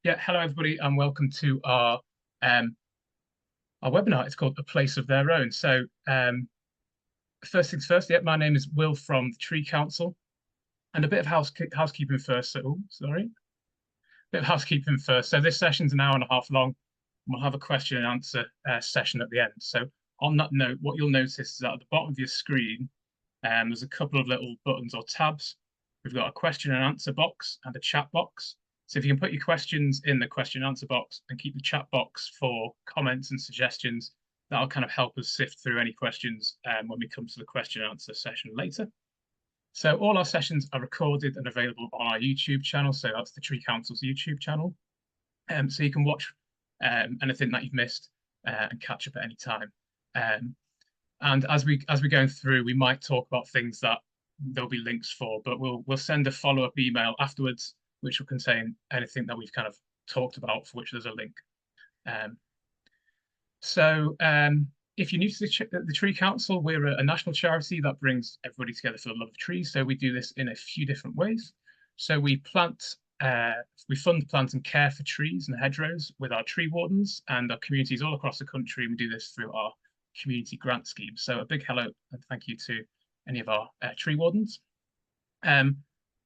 Yeah, hello everybody, and welcome to um, our webinar. It's called A Place of Their Own. First things first, yeah, my name is Will from the Tree Council, and a bit of housekeeping first. Sorry, a bit of housekeeping first. So this session's an hour and a half long. And we'll have a question and answer session at the end. So on that note, what you'll notice is that at the bottom of your screen, there's a couple of little buttons or tabs. We've got a question and answer box and a chat box. So if you can put your questions in the question and answer box and keep the chat box for comments and suggestions, that'll kind of help us sift through any questions when we come to the question and answer session later. So all our sessions are recorded and available on our YouTube channel. So that's the Tree Council's YouTube channel. So you can watch anything that you've missed and catch up at any time. And as we're going through, we might talk about things that there'll be links for, but we'll send a follow-up email afterwards, which will contain anything that we've kind of talked about, for which there's a link. If you're new to the Tree Council, we're a national charity that brings everybody together for the love of trees. So we do this in a few different ways. So we fund plant and care for trees and hedgerows with our tree wardens and our communities all across the country. And we do this through our community grant scheme. So a big hello and thank you to any of our tree wardens.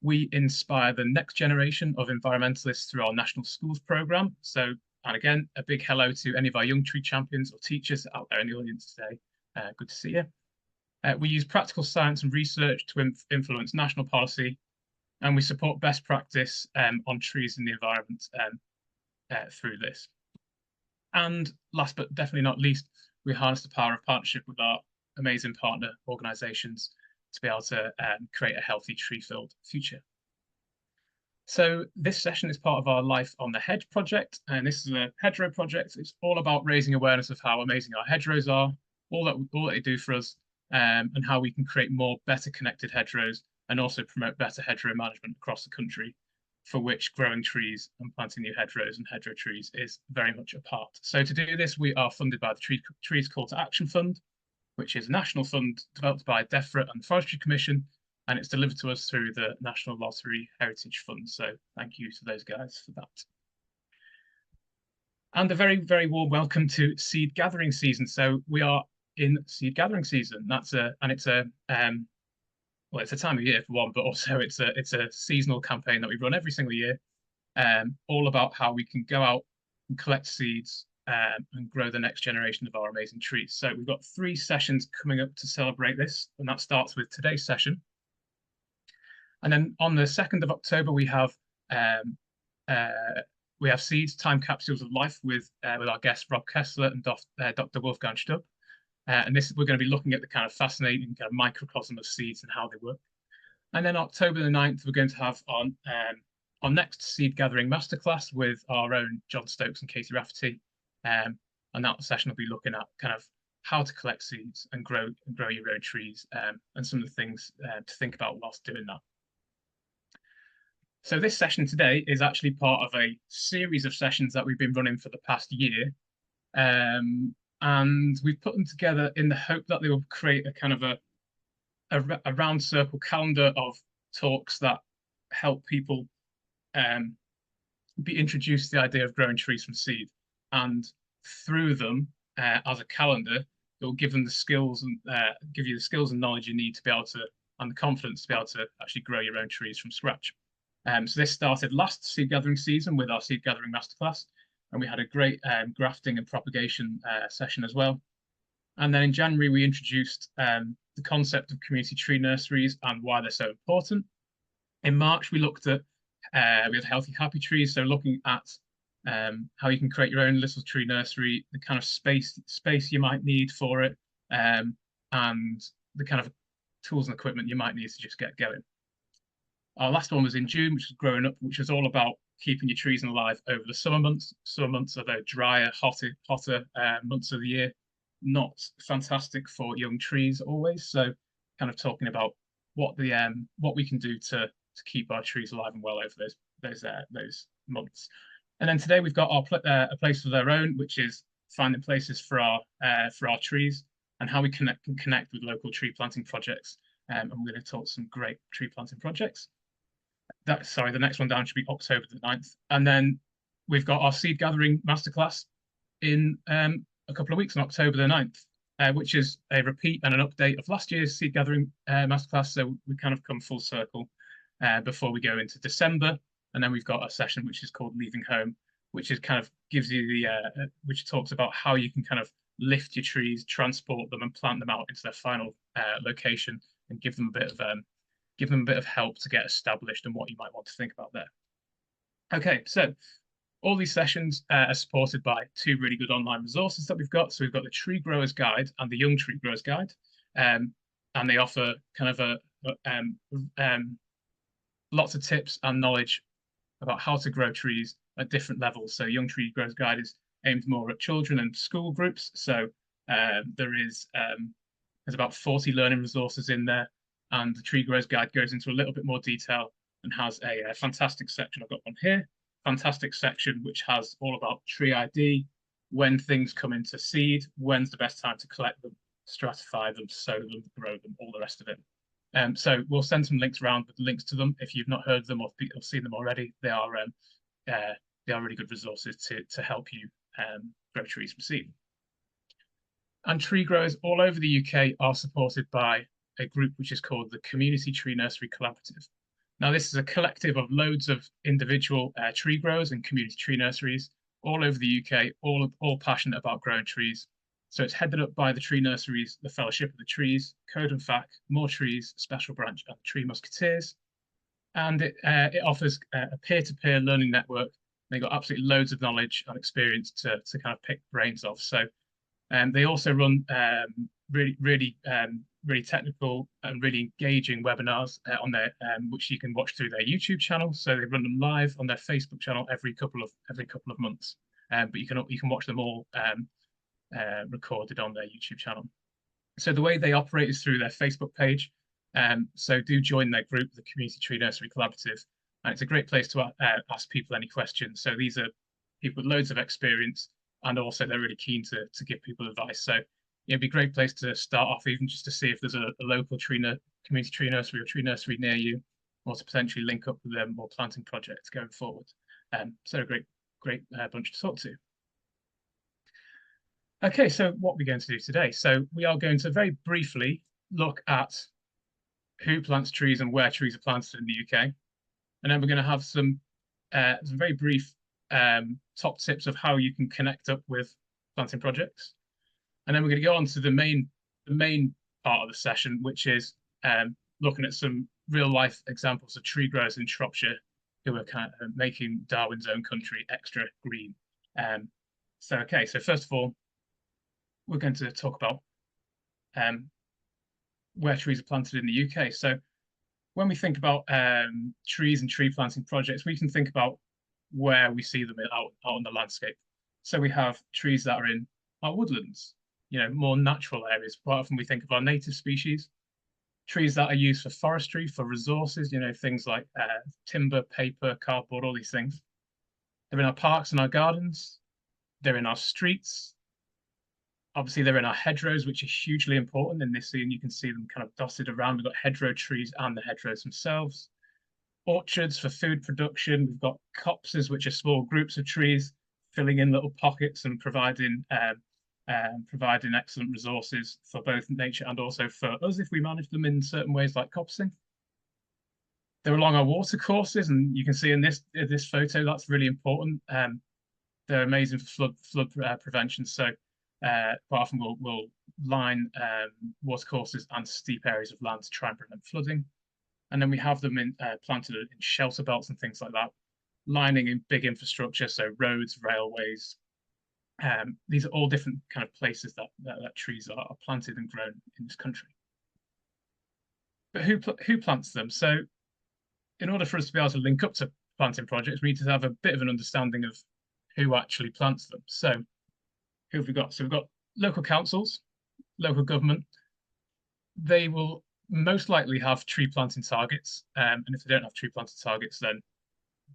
We inspire the next generation of environmentalists through our National Schools programme. So, and again, a big hello to any of our young tree champions or teachers out there in the audience today. Good to see you. We use practical science and research to influence national policy, and we support best practice on trees in the environment through this. And last but definitely not least, we harness the power of partnership with our amazing partner organisations to be able to create a healthy tree-filled future. So this session is part of our Life on the Hedge project, and this is a hedgerow project. It's all about raising awareness of how amazing our hedgerows are, all that they do for us, and how we can create more better connected hedgerows and also promote better hedgerow management across the country, for which growing trees and planting new hedgerows and hedgerow trees is very much a part. So to do this, we are funded by the Trees Call to Action Fund, which is a national fund developed by DEFRA and the Forestry Commission, and it's delivered to us through the National Lottery Heritage Fund. So thank you to those guys for that. And a very, very warm welcome to seed gathering season. So we are in seed gathering season. It's a time of year for one, but also it's a seasonal campaign that we run every single year, all about how we can go out and collect seeds and grow the next generation of our amazing trees. So we've got 3 sessions coming up to celebrate this, and that starts with today's session. And then on the 2nd of October, we have Seeds, Time Capsules of Life with our guests Rob Kessler and Dr. Wolfgang Stubb. And we're going to be looking at the kind of fascinating kind of microcosm of seeds and how they work. And then October the 9th, we're going to have our next seed gathering masterclass with our own John Stokes and Katie Rafferty. And that session will be looking at kind of how to collect seeds and grow your own trees and some of the things to think about whilst doing that. So this session today is actually part of a series of sessions that we've been running for the past year. And we've put them together in the hope that they will create a kind of a round circle calendar of talks that help people be introduced to the idea of growing trees from seed. And through them, as a calendar, it will give them the skills and give you the skills and knowledge you need to be able to, and the confidence to be able to actually grow your own trees from scratch. So this started last seed gathering season with our seed gathering masterclass, and we had a great grafting and propagation session as well. And then in January, we introduced the concept of community tree nurseries and why they're so important. In March, we looked at we had Healthy Happy Trees, so looking at how you can create your own little tree nursery, the kind of space you might need for it, and the kind of tools and equipment you might need to just get going. Our last one was in June, which was Growing Up, which was all about keeping your trees alive over the summer months. Summer months are the drier, hotter months of the year, not fantastic for young trees always. So kind of talking about what we can do to keep our trees alive and well over those months. And then today we've got a place of their own, which is finding places for our trees and how we can connect with local tree planting projects. And we're going to talk some great tree planting projects. The next one down should be October the 9th. And then we've got our seed gathering masterclass in a couple of weeks on October the 9th, which is a repeat and an update of last year's seed gathering masterclass. So we kind of come full circle before we go into December. And then we've got a session which is called Leaving Home, which is kind of gives you the, which talks about how you can kind of lift your trees, transport them and plant them out into their final location and give them a bit of help to get established and what you might want to think about there. Okay, so all these sessions are supported by two really good online resources that we've got. So we've got the Tree Growers Guide and the Young Tree Growers Guide, and they offer kind of lots of tips and knowledge about how to grow trees at different levels. So Young Tree Growers Guide is aimed more at children and school groups. So there's about 40 learning resources in there, and the Tree Growers Guide goes into a little bit more detail and has a fantastic section. I've got one here. Fantastic section which has all about tree ID, when things come into seed, when's the best time to collect them, stratify them, sow them, grow them, all the rest of it. So we'll send some links around with links to them if you've not heard them or seen them already. They are really good resources to help you grow trees from seed. And tree growers all over the UK are supported by a group which is called the Community Tree Nursery Collaborative. Now, this is a collective of loads of individual tree growers and community tree nurseries all over the UK, all passionate about growing trees. So it's headed up by the tree nurseries, the Fellowship of the Trees, Code and FAC, More Trees, Special Branch, and Tree Musketeers. And it offers a peer-to-peer learning network. They've got absolutely loads of knowledge and experience to kind of pick brains of. So they also run really technical and really engaging webinars on their which you can watch through their YouTube channel. So they run them live on their Facebook channel every couple of months. But you can watch them all recorded on their YouTube channel. So the way they operate is through their Facebook page. So do join their group, the Community Tree Nursery Collaborative, and it's a great place to ask people any questions. So these are people with loads of experience, and also they're really keen to give people advice. So it'd be a great place to start off, even just to see if there's a local community tree nursery or tree nursery near you, or to potentially link up with them or planting projects going forward. So a great bunch to talk to. Okay, so what we're going to do today. So we are going to very briefly look at who plants trees and where trees are planted in the UK. And then we're going to have some very brief top tips of how you can connect up with planting projects. And then we're going to go on to the main part of the session, which is looking at some real life examples of tree growers in Shropshire who are kind of making Darwin's own country extra green. So first of all, we're going to talk about where trees are planted in the UK. So when we think about trees and tree planting projects, we can think about where we see them out on the landscape. So we have trees that are in our woodlands, more natural areas. Quite often we think of our native species. Trees that are used for forestry, for resources, things like timber, paper, cardboard, all these things. They're in our parks and our gardens. They're in our streets. Obviously, they're in our hedgerows, which are hugely important in this scene. You can see them kind of dotted around. We've got hedgerow trees and the hedgerows themselves. Orchards for food production. We've got copses, which are small groups of trees filling in little pockets and providing excellent resources for both nature and also for us if we manage them in certain ways, like copsing. They're along our water courses, and you can see in this photo that's really important. They're amazing for flood prevention. So quite often we'll line water courses and steep areas of land to try and prevent flooding. And then we have them planted in shelter belts and things like that, lining in big infrastructure, so roads, railways. These are all different kind of places that trees are planted and grown in this country. But who plants them? So in order for us to be able to link up to planting projects, we need to have a bit of an understanding of who actually plants them. So who have we got? So we've got local councils, local government. They will most likely have tree planting targets. And if they don't have tree planting targets, then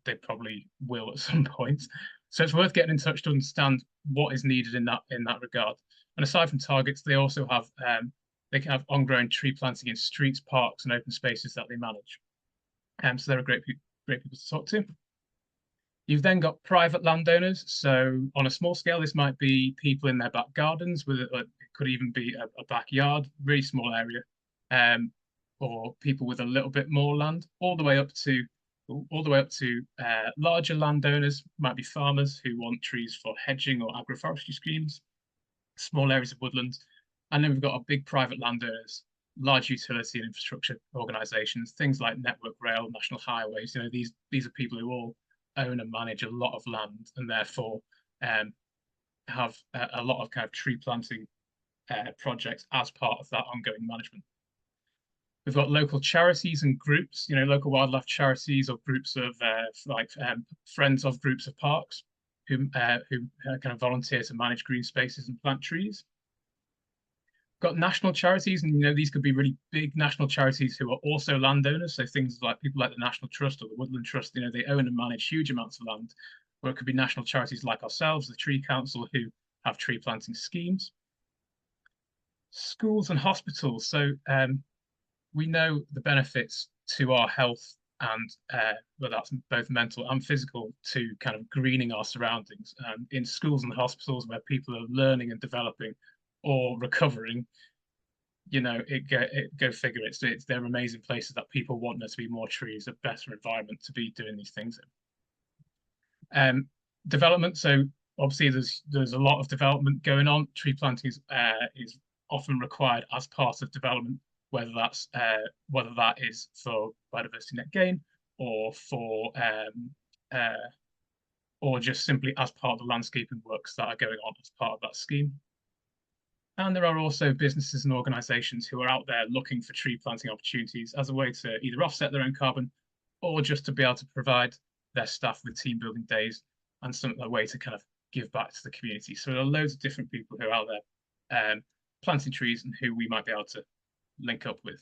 they probably will at some point. So it's worth getting in touch to understand what is needed in that regard. And aside from targets, they also have they can have on-ground tree planting in streets, parks, and open spaces that they manage. So they're a great people to talk to. You've then got private landowners. So on a small scale, this might be people in their back gardens, with it could even be a backyard, really small area, or people with a little bit more land, all the way up to larger landowners, might be farmers who want trees for hedging or agroforestry schemes, small areas of woodland. And then we've got our big private landowners, large utility and infrastructure organizations, things like Network Rail, National Highways. These are people who all own and manage a lot of land, and therefore have a lot of kind of tree planting projects as part of that ongoing management. We've got local charities and groups, local wildlife charities or groups of friends of groups of parks who kind of volunteer to manage green spaces and plant trees. Got national charities, and these could be really big national charities who are also landowners. So things like people like the National Trust or the Woodland Trust, they own and manage huge amounts of land. Or it could be national charities like ourselves, the Tree Council, who have tree planting schemes. Schools and hospitals. So we know the benefits to our health and well, that's both mental and physical, to kind of greening our surroundings. In schools and hospitals where people are learning and developing or recovering, go figure. They're amazing places that people want there to be more trees, a better environment to be doing these things in. Development. So obviously there's a lot of development going on. Tree planting is often required as part of development, whether that is for biodiversity net gain or or just simply as part of the landscaping works that are going on as part of that scheme. And there are also businesses and organizations who are out there looking for tree planting opportunities as a way to either offset their own carbon or just to be able to provide their staff with team building days and a way to kind of give back to the community. So there are loads of different people who are out there planting trees and who we might be able to link up with.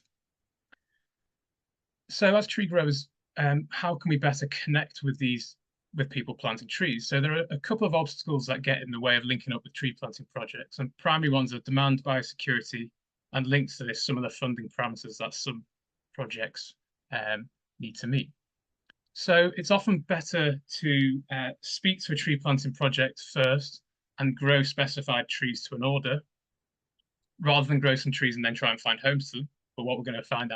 So as tree growers, how can we better connect with people planting trees? So there are a couple of obstacles that get in the way of linking up with tree planting projects, and primary ones are demand, biosecurity, and linked to this, some of the funding parameters that some projects need to meet. So it's often better to speak to a tree planting project first and grow specified trees to an order, rather than grow some trees and then try and find homes to them. But what we're going to find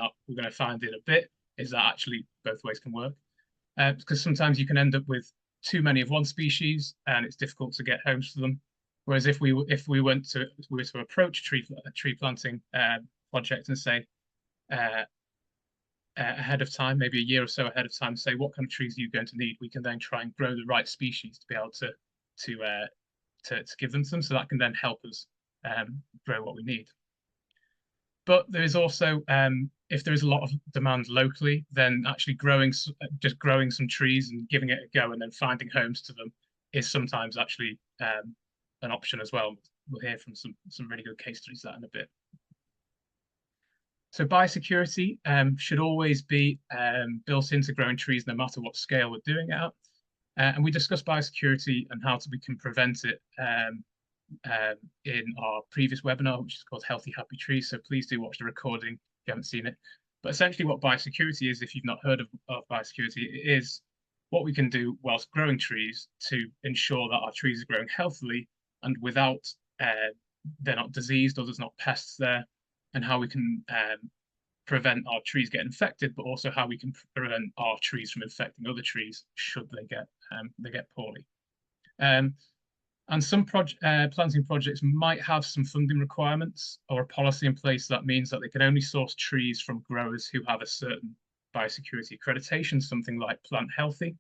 in a bit, is that actually both ways can work. Because sometimes you can end up with too many of one species and it's difficult to get homes for them. Whereas if we were to approach a tree planting project and say ahead of time, maybe a year or so ahead of time, say what kind of trees are you going to need, we can then try and grow the right species to be able to give them to them, so that can then help us grow what we need. But there is also, if there is a lot of demand locally, then actually just growing some trees and giving it a go and then finding homes to them is sometimes actually an option as well. We'll hear from some really good case studies of that in a bit. So biosecurity should always be built into growing trees, no matter what scale we're doing it at. And we discussed biosecurity and how we can prevent it in our previous webinar, which is called Healthy Happy Trees. So please do watch the recording if you haven't seen it. But essentially what biosecurity is, if you've not heard of biosecurity, it is what we can do whilst growing trees to ensure that our trees are growing healthily and without they're not diseased or there's not pests there, and how we can prevent our trees getting infected, but also how we can prevent our trees from infecting other trees should they get poorly. And some planting projects might have some funding requirements or a policy in place that means that they can only source trees from growers who have a certain biosecurity accreditation, something like Plant Healthy,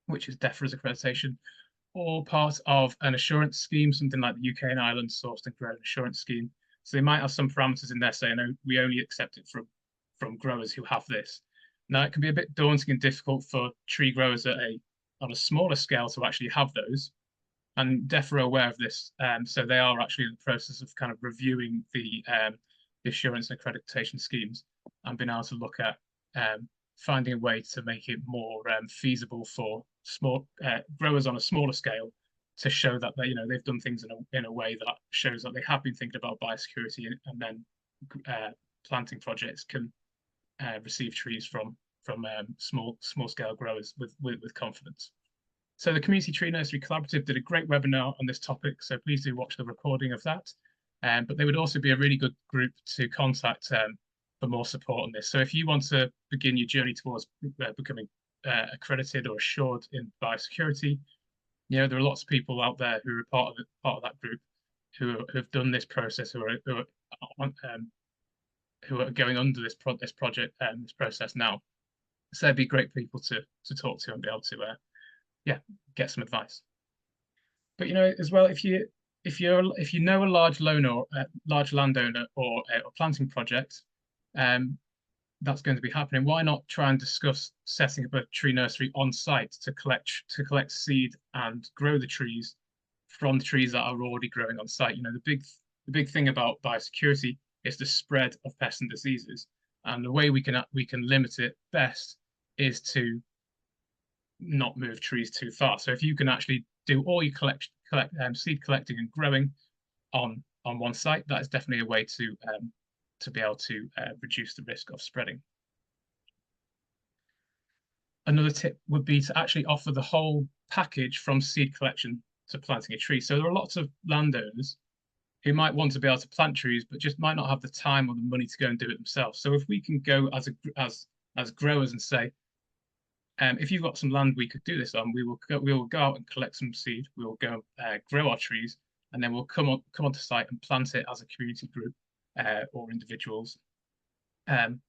which is DEFRA's accreditation, or part of an assurance scheme, something like the UK and Ireland Sourced and Grown Assurance Scheme. So they might have some parameters in there saying, oh, we only accept it from growers who have this. Now, it can be a bit daunting and difficult for tree growers on a smaller scale to actually have those. And DEFRA are aware of this, so they are actually in the process of kind of reviewing the assurance and accreditation schemes and being able to look at finding a way to make it more feasible for small growers on a smaller scale to show that they've done things in a way that shows that they have been thinking about biosecurity, and then planting projects can receive trees from small scale growers with confidence. So the Community Tree Nursery Collaborative did a great webinar on this topic, so please do watch the recording of that. But they would also be a really good group to contact for more support on this. So if you want to begin your journey towards becoming accredited or assured in biosecurity, there are lots of people out there who are part of that group who have done this process, who are going under this project and this process now. So they'd be great people to talk to and be able to get some advice. But as well, if you know a large landowner or a planting project, that's going to be happening. Why not try and discuss setting up a tree nursery on site to collect seed and grow the trees from the trees that are already growing on site? The big thing about biosecurity is the spread of pests and diseases, and the way we can limit it best is to not move trees too far. So if you can actually do all your seed collecting and growing on one site, that is definitely a way to be able to reduce the risk of spreading. Another tip would be to actually offer the whole package from seed collection to planting a tree. So there are lots of landowners who might want to be able to plant trees, but just might not have the time or the money to go and do it themselves. So if we can go as growers and say, if you've got some land we could do this on, we will go out and collect some seed. We will go grow our trees, and then we'll come onto site and plant it as a community group or individuals. And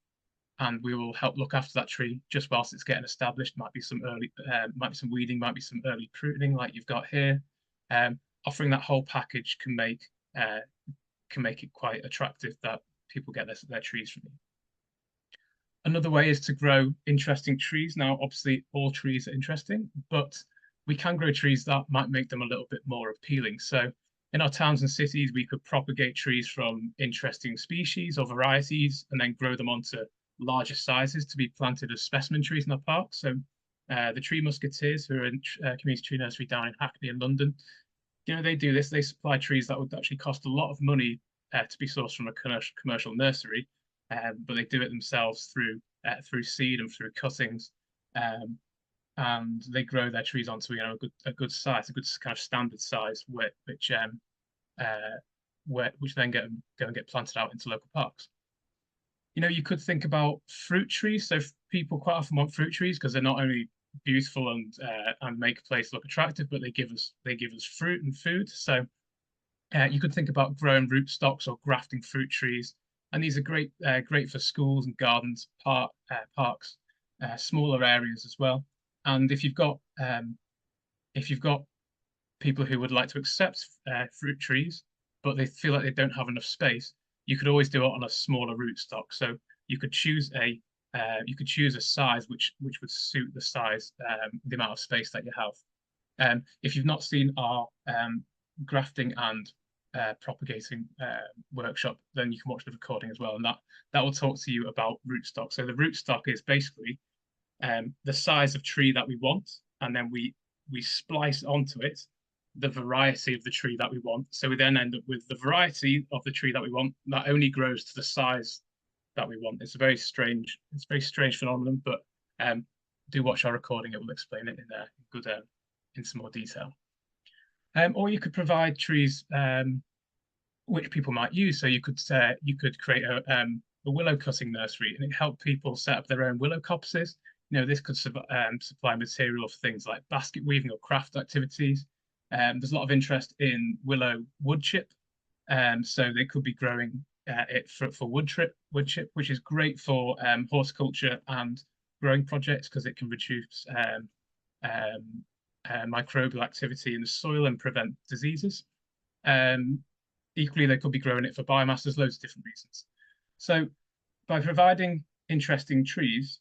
we will help look after that tree just whilst it's getting established. Might be some some weeding, might be some early pruning, like you've got here. Offering that whole package can make it quite attractive that people get their trees from you. Another way is to grow interesting trees. Now, obviously, all trees are interesting, but we can grow trees that might make them a little bit more appealing. So in our towns and cities, we could propagate trees from interesting species or varieties and then grow them onto larger sizes to be planted as specimen trees in our parks. So the Tree Musketeers, who are in Community Tree Nursery down in Hackney in London, they do this. They supply trees that would actually cost a lot of money to be sourced from a commercial nursery, but they do it themselves through seed and through cuttings, and they grow their trees onto a good size, a good kind of standard size, which then go and get planted out into local parks. You could think about fruit trees. So people quite often want fruit trees because they're not only beautiful and make a place look attractive, but they give us fruit and food. So you could think about growing rootstocks or grafting fruit trees, and these are great for schools and gardens, parks, smaller areas as well. And if you've got people who would like to accept fruit trees, but they feel like they don't have enough space, you could always do it on a smaller rootstock. So you could choose a size which would suit the size, the amount of space that you have. If you've not seen our grafting and propagating workshop, then you can watch the recording as well, and that will talk to you about rootstock. So the rootstock is basically the size of tree that we want, and then we splice onto it the variety of the tree that we want. So we then end up with the variety of the tree that we want that only grows to the size that we want. It's a very strange phenomenon, but do watch our recording. It will explain it in some more detail. Or you could provide trees which people might use. So you could create a willow cutting nursery, and it help people set up their own willow copses. This could supply material for things like basket weaving or craft activities. There's a lot of interest in willow wood chip, so they could be growing it for wood chip, which is great for horticulture and growing projects because it can reduce microbial activity in the soil and prevent diseases. Equally, they could be growing it for biomass. There's loads of different reasons. So by providing interesting trees,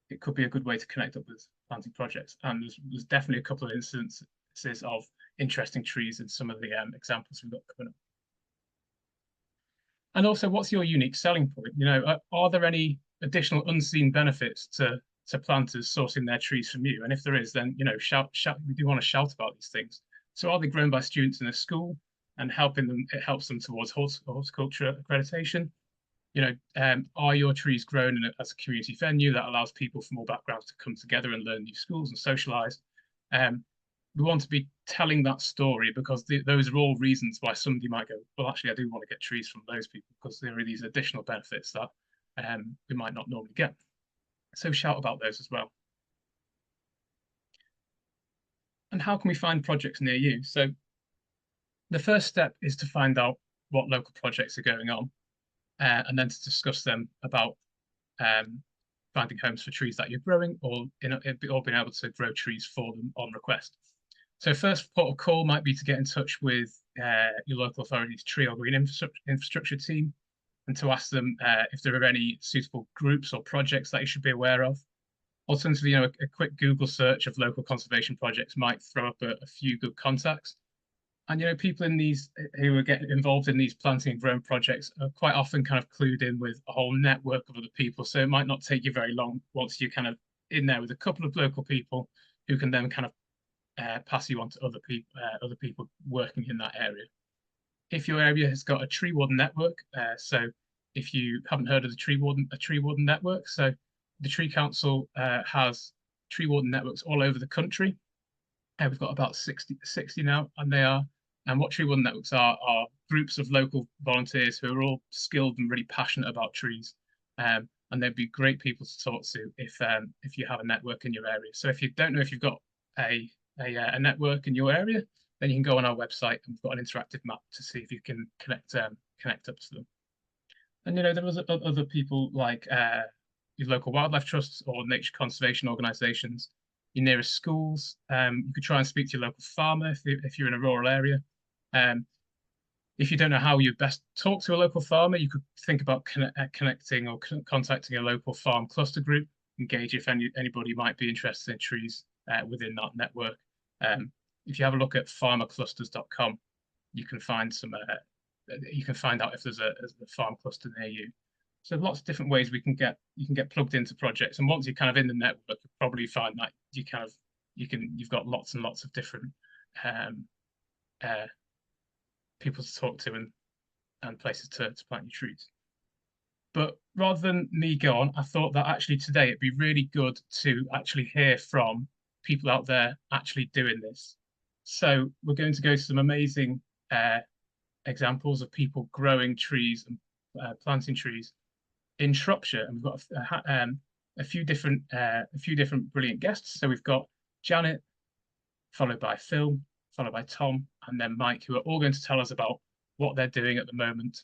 it could be a good way to connect up with planting projects. And there's definitely a couple of instances of interesting trees in some of the examples we've got coming up. And also, what's your unique selling point? Are there any additional unseen benefits to planters sourcing their trees from you? And if there is, then shout. We do want to shout about these things. So are they grown by students in a school and it helps them towards horticulture accreditation? Are your trees grown as a community venue that allows people from all backgrounds to come together and learn new skills and socialize? we want to be telling that story, because those are all reasons why somebody might go, well, actually, I do want to get trees from those people, because there are these additional benefits that we might not normally get. So shout about those as well. And how can we find projects near you? So the first step is to find out what local projects are going on, and then to discuss them about finding homes for trees that you're growing, or being able to grow trees for them on request. So first port of call might be to get in touch with your local authority's tree or green infrastructure team, and to ask them if there are any suitable groups or projects that you should be aware of. Alternatively, a quick Google search of local conservation projects might throw up a few good contacts. And people in these who are getting involved in these planting and growing projects are quite often kind of clued in with a whole network of other people. So it might not take you very long once you're kind of in there with a couple of local people who can then kind of pass you on to other people working in that area. If your area has got a tree warden network, so if you haven't heard of a tree warden network, so the Tree Council has tree warden networks all over the country. We've got about 60 now, and what tree warden networks are groups of local volunteers who are all skilled and really passionate about trees. And they'd be great people to talk to if you have a network in your area. So if you don't know if you've got a network in your area, then you can go on our website, and we've got an interactive map to see if you can connect up to them. And there was other people like your local wildlife trusts or nature conservation organisations, your nearest schools. You could try and speak to your local farmer if you're in a rural area. If you don't know how you best talk to a local farmer, you could think about connecting or contacting a local farm cluster group, engage if anybody might be interested in trees within that network. If you have a look at farmerclusters.com, you can find out if there's a farm cluster near you. So lots of different ways you can get plugged into projects, and once you're kind of in the network, you'll probably find that you've got lots and lots of different people to talk to and places to plant your trees. But rather than me go on, I thought that actually today it'd be really good to actually hear from people out there actually doing this. So we're going to go to some amazing examples of people growing trees and planting trees in Shropshire, and we've got a few different brilliant guests. So we've got Janet, followed by Phil, followed by Tom, and then Mike, who are all going to tell us about what they're doing at the moment,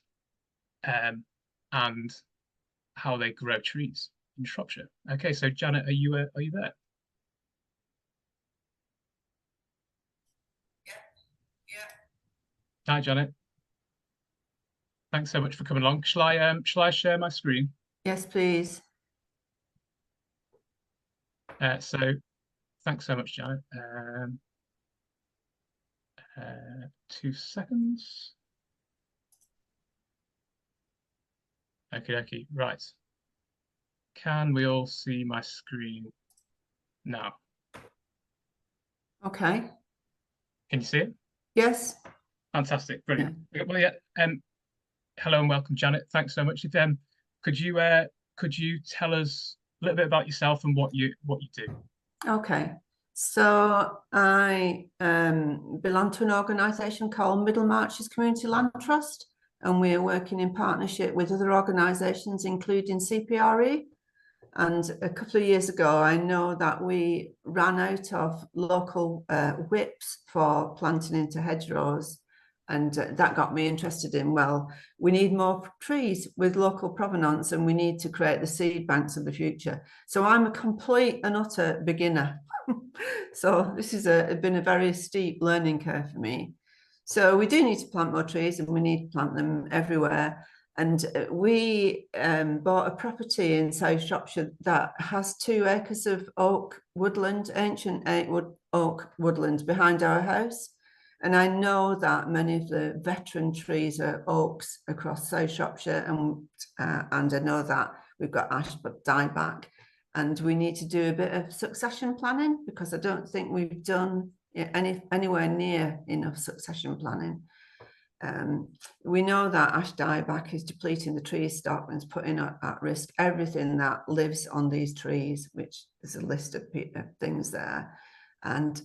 and how they grow trees in Shropshire. Okay, so Janet, are you there? Yeah. Hi, Janet. Thanks so much for coming along. Shall I share my screen? Yes, please. So thanks so much, Janet. 2 seconds. Okay, right. Can we all see my screen now? Okay. Can you see it? Yes. Fantastic, brilliant. Yeah. Well, yeah. Hello and welcome, Janet. Thanks so much. Could you tell us a little bit about yourself and what you do? Okay. So I belong to an organisation called Middlemarches Community Land Trust, and we're working in partnership with other organisations, including CPRE. And a couple of years ago, I know that we ran out of local whips for planting into hedgerows. And that got me interested in, well, we need more trees with local provenance, and we need to create the seed banks of the future. So I'm a complete and utter beginner. So this has been a very steep learning curve for me. So we do need to plant more trees, and we need to plant them everywhere. And we bought a property in South Shropshire that has 2 acres of oak woodland, ancient oak woodland behind our house. And I know that many of the veteran trees are oaks across South Shropshire, and I know that we've got ash dieback, and we need to do a bit of succession planning, because I don't think we've done anywhere near enough succession planning. We know that ash dieback is depleting the tree stock and is putting at risk everything that lives on these trees, which is a list of things there. And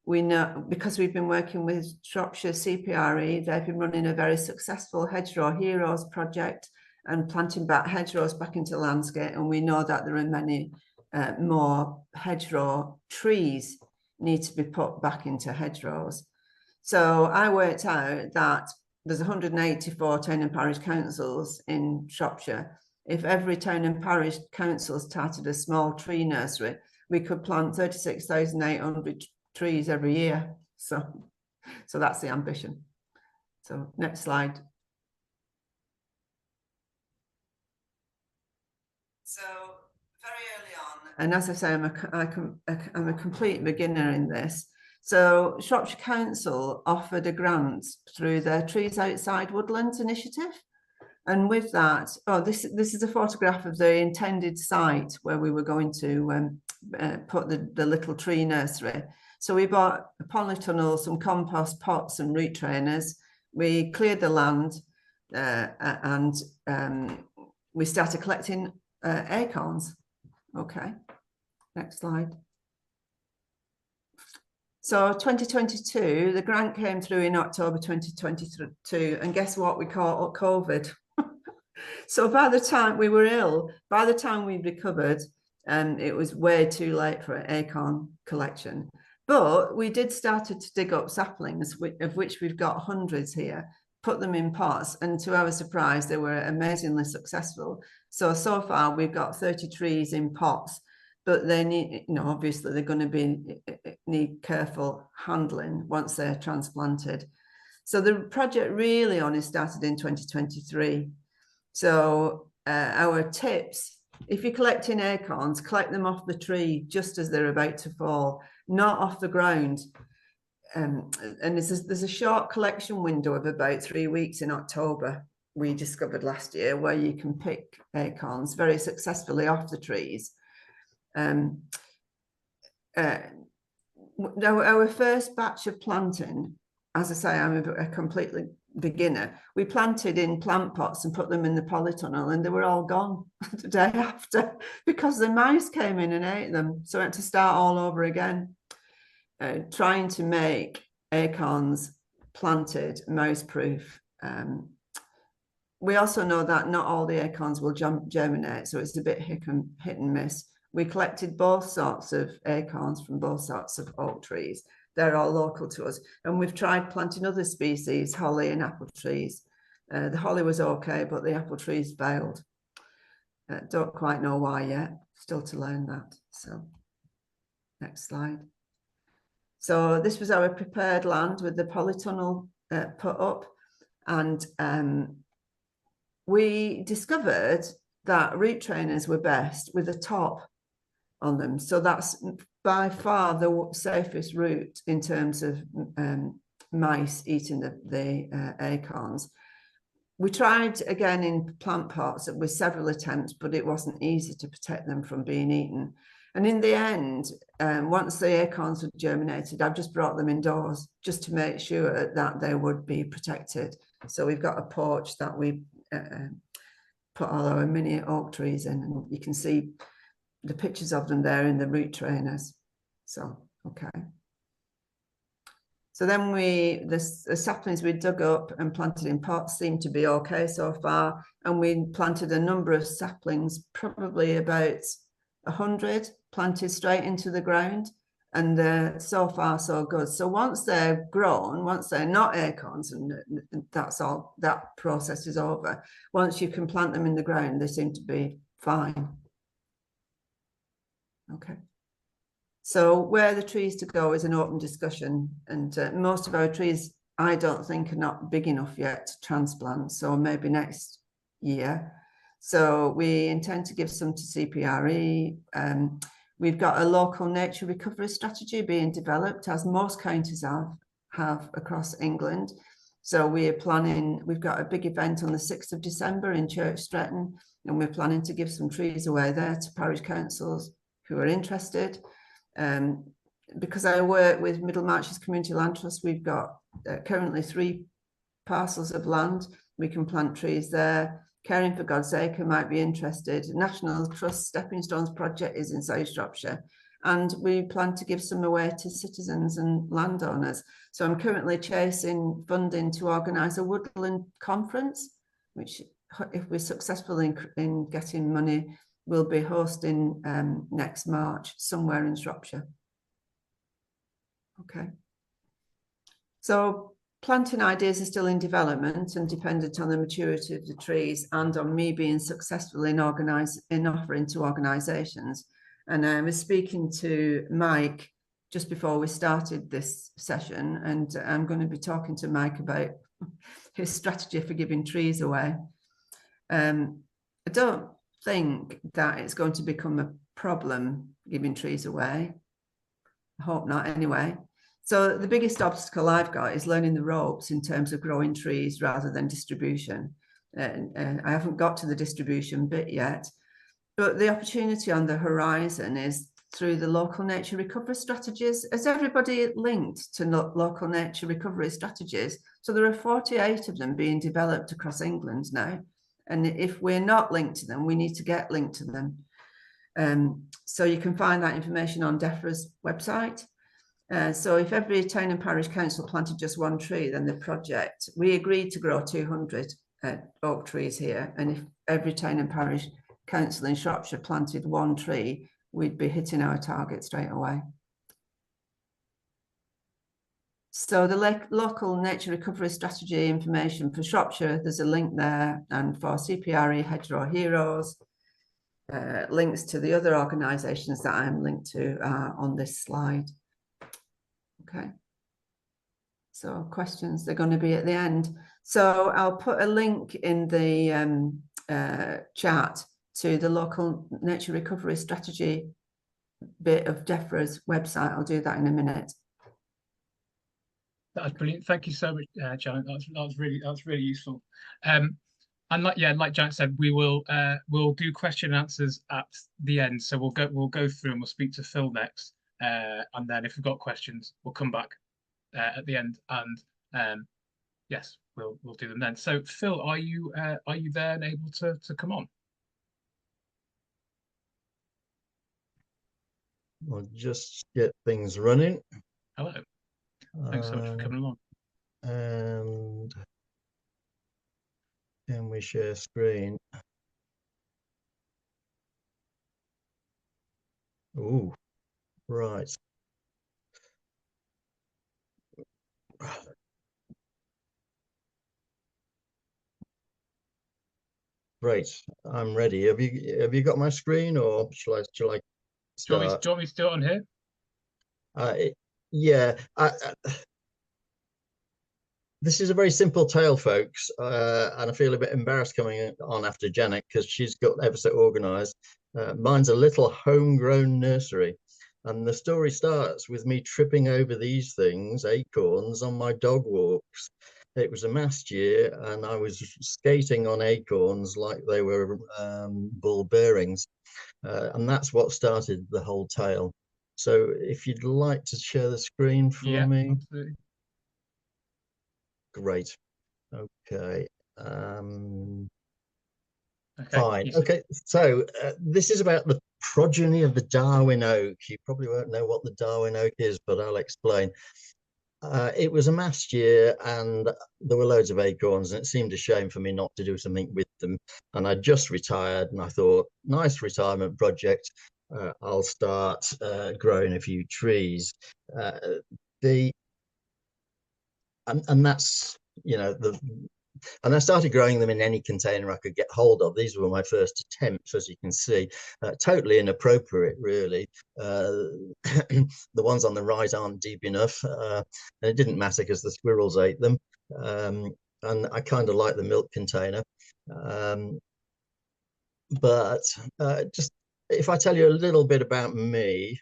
We know, because we've been working with Shropshire CPRE, they've been running a very successful Hedgerow Heroes project and planting back hedgerows back into landscape. And we know that there are many more hedgerow trees need to be put back into hedgerows. So I worked out that there's 184 town and parish councils in Shropshire. If every town and parish council started a small tree nursery, we could plant 36,800 trees every year. So that's the ambition. So next slide. So very early on, and as I say, I'm a complete beginner in this. So Shropshire Council offered a grant through their Trees Outside Woodlands initiative. And with that, this is a photograph of the intended site where we were going to put the little tree nursery. So we bought a polytunnel, some compost pots and root trainers. We cleared the land and we started collecting acorns. Okay, next slide. So 2022, the grant came through in October 2022, and guess what? We caught COVID. So by the time we were ill, by the time we recovered, it was way too late for acorn collection. But we did start to dig up saplings, of which we've got hundreds here, put them in pots, and to our surprise, they were amazingly successful. So far we've got 30 trees in pots, but they need, obviously they're going to need careful handling once they're transplanted. So the project really only started in 2023. So our tips, if you're collecting acorns, collect them off the tree just as they're about to fall, not off the ground. And there's a short collection window of about 3 weeks in October, we discovered last year, where you can pick acorns very successfully off the trees. Our first batch of planting, as I say, I'm a completely beginner. We planted in plant pots and put them in the polytunnel, and they were all gone the day after because the mice came in and ate them. So I had to start all over again, trying to make acorns planted mouse-proof. We also know that not all the acorns will germinate, so it's a bit hit and miss. We collected both sorts of acorns from both sorts of oak trees. They're all local to us. And we've tried planting other species, holly and apple trees. The holly was okay, but the apple trees failed. Don't quite know why yet, still to learn that. So next slide. So this was our prepared land with the polytunnel put up. And we discovered that root trainers were best with a top on them. So that's by far the safest route in terms of mice eating the acorns. We tried again in plant pots with several attempts, but it wasn't easy to protect them from being eaten. And in the end, once the acorns had germinated, I've just brought them indoors just to make sure that they would be protected. So we've got a porch that we put all our mini oak trees in, and you can see the pictures of them there in the root trainers. So, okay. So then the saplings we dug up and planted in pots seem to be okay so far. And we planted a number of saplings, probably about 100 planted straight into the ground. And so far, so good. So once they're grown, once they're not acorns, and that's all, that process is over. Once you can plant them in the ground, they seem to be fine. Okay. So where the trees to go is an open discussion, and most of our trees, I don't think, are not big enough yet to transplant. So maybe next year. So we intend to give some to CPRE. We've got a local nature recovery strategy being developed, as most counties have across England. So we are planning, we've got a big event on the 6th of December in Church Stretton, and we're planning to give some trees away there to parish councils who are interested. Because I work with Middle Marches Community Land Trust, we've got currently 3 parcels of land. We can plant trees there. Caring for God's Acre might be interested. National Trust Stepping Stones project is in South Shropshire, and we plan to give some away to citizens and landowners. So I'm currently chasing funding to organise a woodland conference, which, if we're successful in getting money, we'll be hosting next March somewhere in Shropshire. Okay. So planting ideas are still in development and dependent on the maturity of the trees and on me being successful in offering to organisations. And I was speaking to Mike just before we started this session, and I'm going to be talking to Mike about his strategy for giving trees away. I don't think that it's going to become a problem giving trees away. I hope not anyway. So the biggest obstacle I've got is learning the ropes in terms of growing trees rather than distribution. And I haven't got to the distribution bit yet, but the opportunity on the horizon is through the local nature recovery strategies. Has everybody linked to local nature recovery strategies? So there are 48 of them being developed across England now. And if we're not linked to them, we need to get linked to them. So you can find that information on DEFRA's website. So if every town and parish council planted just one tree, then the project, we agreed to grow 200 oak trees here. And if every town and parish council in Shropshire planted one tree, we'd be hitting our target straight away. So the local nature recovery strategy information for Shropshire, there's a link there, and for CPRE Hedgerow Heroes, links to the other organisations that I'm linked to are on this slide. Okay. So questions, they're going to be at the end. So I'll put a link in the chat to the local nature recovery strategy bit of DEFRA's website. I'll do that in a minute. That was brilliant. Thank you so much, Janet. That was really useful. And like Janet said, we'll do question and answers at the end. So we'll go through and we'll speak to Phil next. And then if we've got questions, we'll come back at the end, and yes, we'll do them then. So Phil, are you there and able to come on? We'll just get things running. Hello. Thanks so much for coming along. And can we share screen? Oh, right. Great, I'm ready. Have you got my screen, or shall I start? Do you want me to do it on here? Yeah. This is a very simple tale, folks, and I feel a bit embarrassed coming on after Janet because she's got ever so organised. Mine's a little homegrown nursery, and the story starts with me tripping over these things, acorns, on my dog walks. It was a mast year, and I was skating on acorns like they were ball bearings, and that's what started the whole tale. So if you'd like to share the screen for me. Absolutely. Great. Okay. Okay. Fine. Okay. So this is about the progeny of the Darwin oak. You probably won't know what the Darwin oak is, but I'll explain. It was a mast year, and there were loads of acorns, and it seemed a shame for me not to do something with them. And I just retired, and I thought, nice retirement project. I'll start growing a few trees. And that's, you know, and I started growing them in any container I could get hold of. These were my first attempts, as you can see. Totally inappropriate, really. The ones on the right aren't deep enough, and it didn't matter because the squirrels ate them. And I kind of like the milk container. But just if I tell you a little bit about me,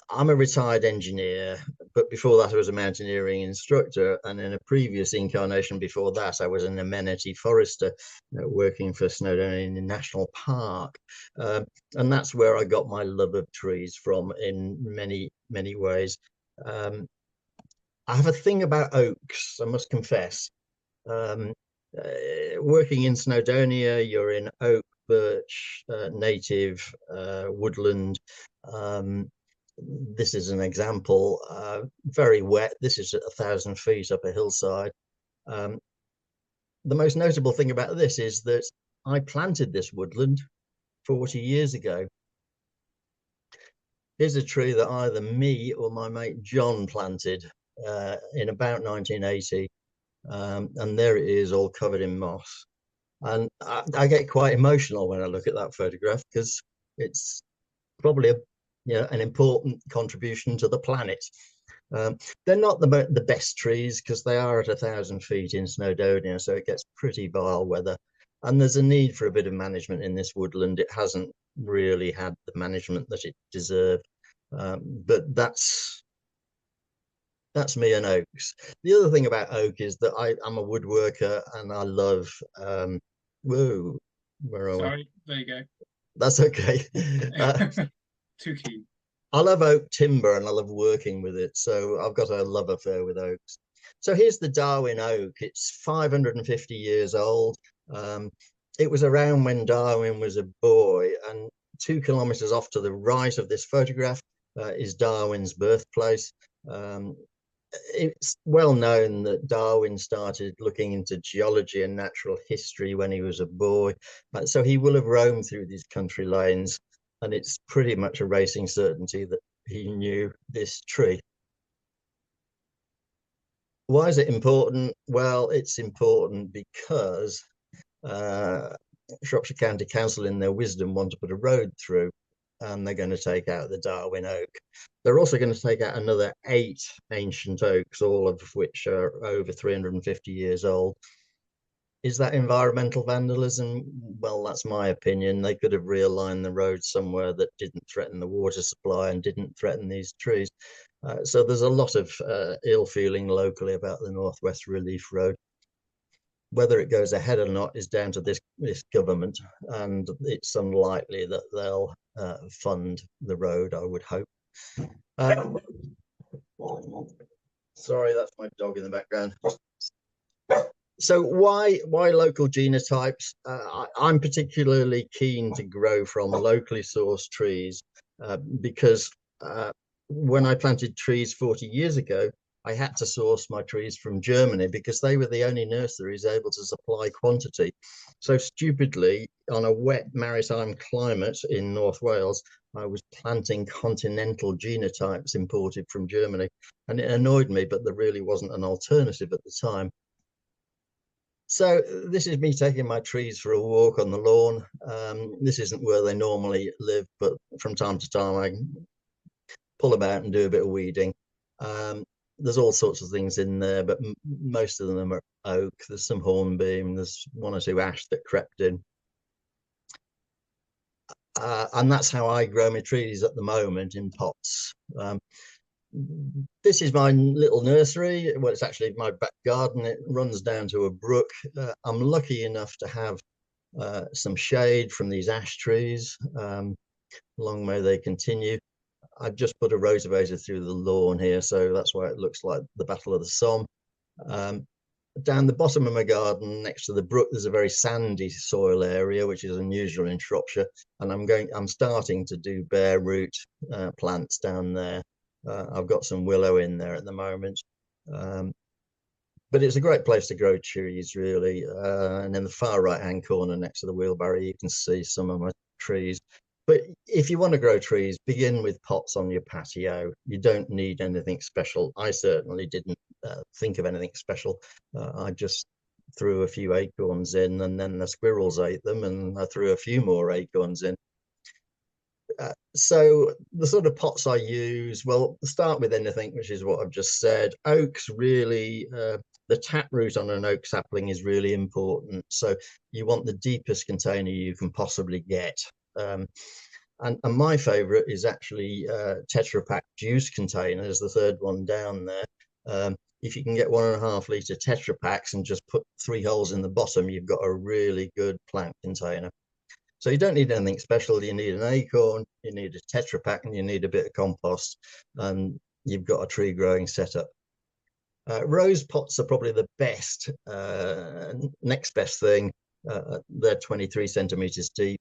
I'm a retired engineer, but before that I was a mountaineering instructor, and in a previous incarnation before that I was an amenity forester, working for Snowdonia National Park, and that's where I got my love of trees from in many ways. I have a thing about oaks, I must confess. Working in Snowdonia, you're in oak birch, native, woodland. This is an example, very wet. This is at 1,000 feet up a hillside. The most notable thing about this is that I planted this woodland 40 years ago. Here's a tree that either me or my mate John planted in about 1980. And there it is, all covered in moss. And I get quite emotional when I look at that photograph, because it's probably an important contribution to the planet. They're not the best trees because they are at 1,000 feet in Snowdonia, so it gets pretty vile weather. And there's a need for a bit of management in this woodland. It hasn't really had the management that it deserved. But that's me and oaks. The other thing about oak is that I'm a woodworker and I love whoa, where are we? Sorry, there you go. That's okay. Too keen. I love oak timber and I love working with it, so I've got a love affair with oaks. So here's the Darwin oak. It's 550 years old. It was around when Darwin was a boy, and 2 kilometers off to the right of this photograph is Darwin's birthplace. It's well known that Darwin started looking into geology and natural history when he was a boy, so he will have roamed through these country lanes, and it's pretty much a racing certainty that he knew this tree. Why is it important? Well, it's important because Shropshire County Council, in their wisdom, want to put a road through, and they're going to take out the Darwin oak. They're also going to take out another 8 ancient oaks, all of which are over 350 years old. Is that environmental vandalism? Well, that's my opinion. They could have realigned the road somewhere that didn't threaten the water supply and didn't threaten these trees. So there's a lot of ill feeling locally about the Northwest Relief Road. Whether it goes ahead or not is down to this government, and it's unlikely that they'll fund the road, I would hope. Sorry, that's my dog in the background. So why local genotypes? I'm particularly keen to grow from locally sourced trees because when I planted trees 40 years ago, I had to source my trees from Germany because they were the only nurseries able to supply quantity. So stupidly, on a wet maritime climate in North Wales, I was planting continental genotypes imported from Germany, and it annoyed me, but there really wasn't an alternative at the time. So this is me taking my trees for a walk on the lawn. This isn't where they normally live, but from time to time I pull them out and do a bit of weeding. There's all sorts of things in there, but most of them are oak. There's some hornbeam, there's 1 or 2 ash that crept in. And that's how I grow my trees at the moment, in pots. This is my little nursery. Well, it's actually my back garden. It runs down to a brook. I'm lucky enough to have some shade from these ash trees. Long may they continue. I've just put a rotavator through the lawn here, so that's why it looks like the Battle of the Somme. Down the bottom of my garden, next to the brook, there's a very sandy soil area, which is unusual in Shropshire, and I'm starting to do bare root plants down there. I've got some willow in there at the moment, but it's a great place to grow trees, really. And in the far right-hand corner, next to the wheelbarrow, you can see some of my trees. But if you want to grow trees, begin with pots on your patio. You don't need anything special. I certainly didn't think of anything special. I just threw a few acorns in, and then the squirrels ate them, and I threw a few more acorns in. So the sort of pots I use, well, start with anything, which is what I've just said. Oaks, really, the taproot on an oak sapling is really important. So you want the deepest container you can possibly get. And my favorite is actually Tetra Pak juice containers, the third one down there. If you can get 1.5 litre Tetra Paks and just put 3 holes in the bottom, you've got a really good plant container. So you don't need anything special. You need an acorn, you need a Tetra Pak, and you need a bit of compost, and you've got a tree growing setup. Rose pots are probably the best, next best thing. they're 23 centimeters deep,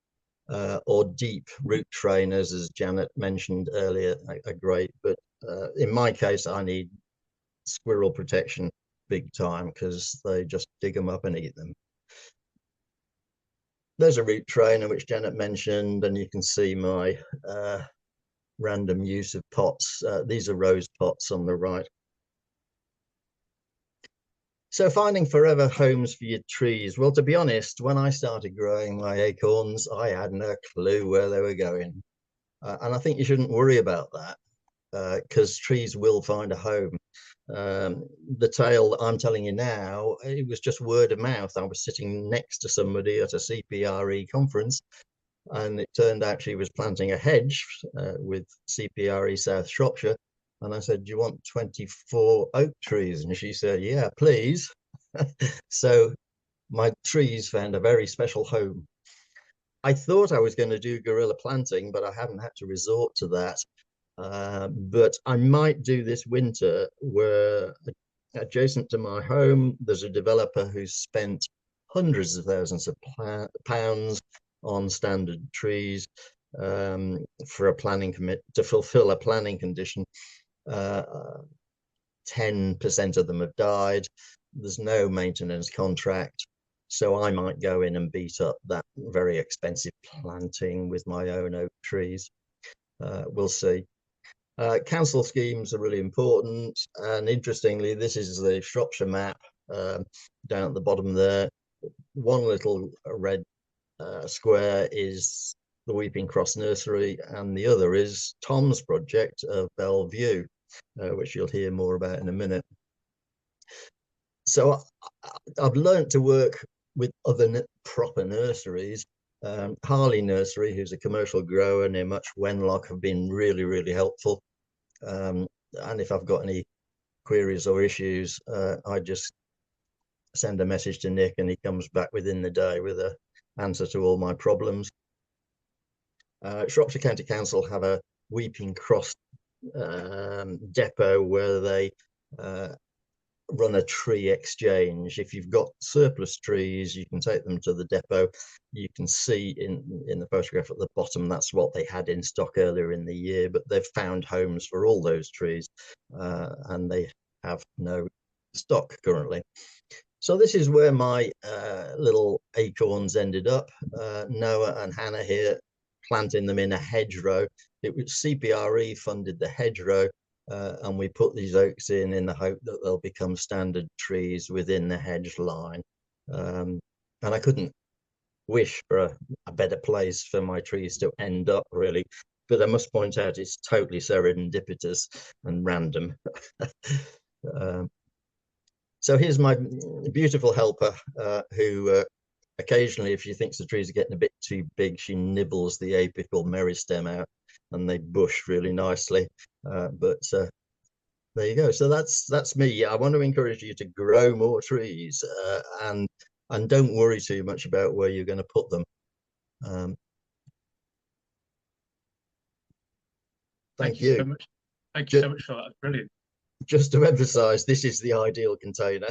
or deep root trainers, as Janet mentioned earlier, are great. But in my case, I need squirrel protection big time because they just dig them up and eat them. There's a root trainer which Janet mentioned, and you can see my random use of pots. These are rose pots on the right. So finding forever homes for your trees. Well, to be honest, when I started growing my acorns, I had no clue where they were going. And I think you shouldn't worry about that because trees will find a home. The tale that I'm telling you now, it was just word of mouth. I was sitting next to somebody at a CPRE conference, and it turned out she was planting a hedge with CPRE South Shropshire. And I said, do you want 24 oak trees? And she said, yeah, please. So my trees found a very special home. I thought I was going to do guerrilla planting, but I haven't had to resort to that. But I might do this winter, where adjacent to my home, there's a developer who's spent hundreds of thousands of pounds on standard trees for a planning to fulfill a planning condition. 10% of them have died. There's no maintenance contract. So I might go in and beat up that very expensive planting with my own oak trees. We'll see. Council schemes are really important. And interestingly, this is the Shropshire map down at the bottom there. One little red square is the Weeping Cross Nursery, and the other is Tom's project of Bellevue, which you'll hear more about in a minute. So I've learned to work with other proper nurseries. Harley Nursery, who's a commercial grower near Much Wenlock, have been really, really helpful. And if I've got any queries or issues, I just send a message to Nick and he comes back within the day with an answer to all my problems. Shropshire County Council have a Weeping Cross depot where they run a tree exchange. If you've got surplus trees, you can take them to the depot. You can see in the photograph at the bottom, that's what they had in stock earlier in the year, but they've found homes for all those trees and they have no stock currently. So this is where my little acorns ended up. Noah and Hannah here planting them in a hedgerow. It was CPRE funded the hedgerow, and we put these oaks in the hope that they'll become standard trees within the hedge line. And I couldn't wish for a better place for my trees to end up, really. But I must point out it's totally serendipitous and random. So here's my beautiful helper who occasionally, if she thinks the trees are getting a bit too big, she nibbles the apical meristem out and they bush really nicely. But there you go. So that's me. I want to encourage you to grow more trees and don't worry too much about where you're going to put them. Thank you so much. Thank you so much for that. That's brilliant. Just to emphasize, this is the ideal container.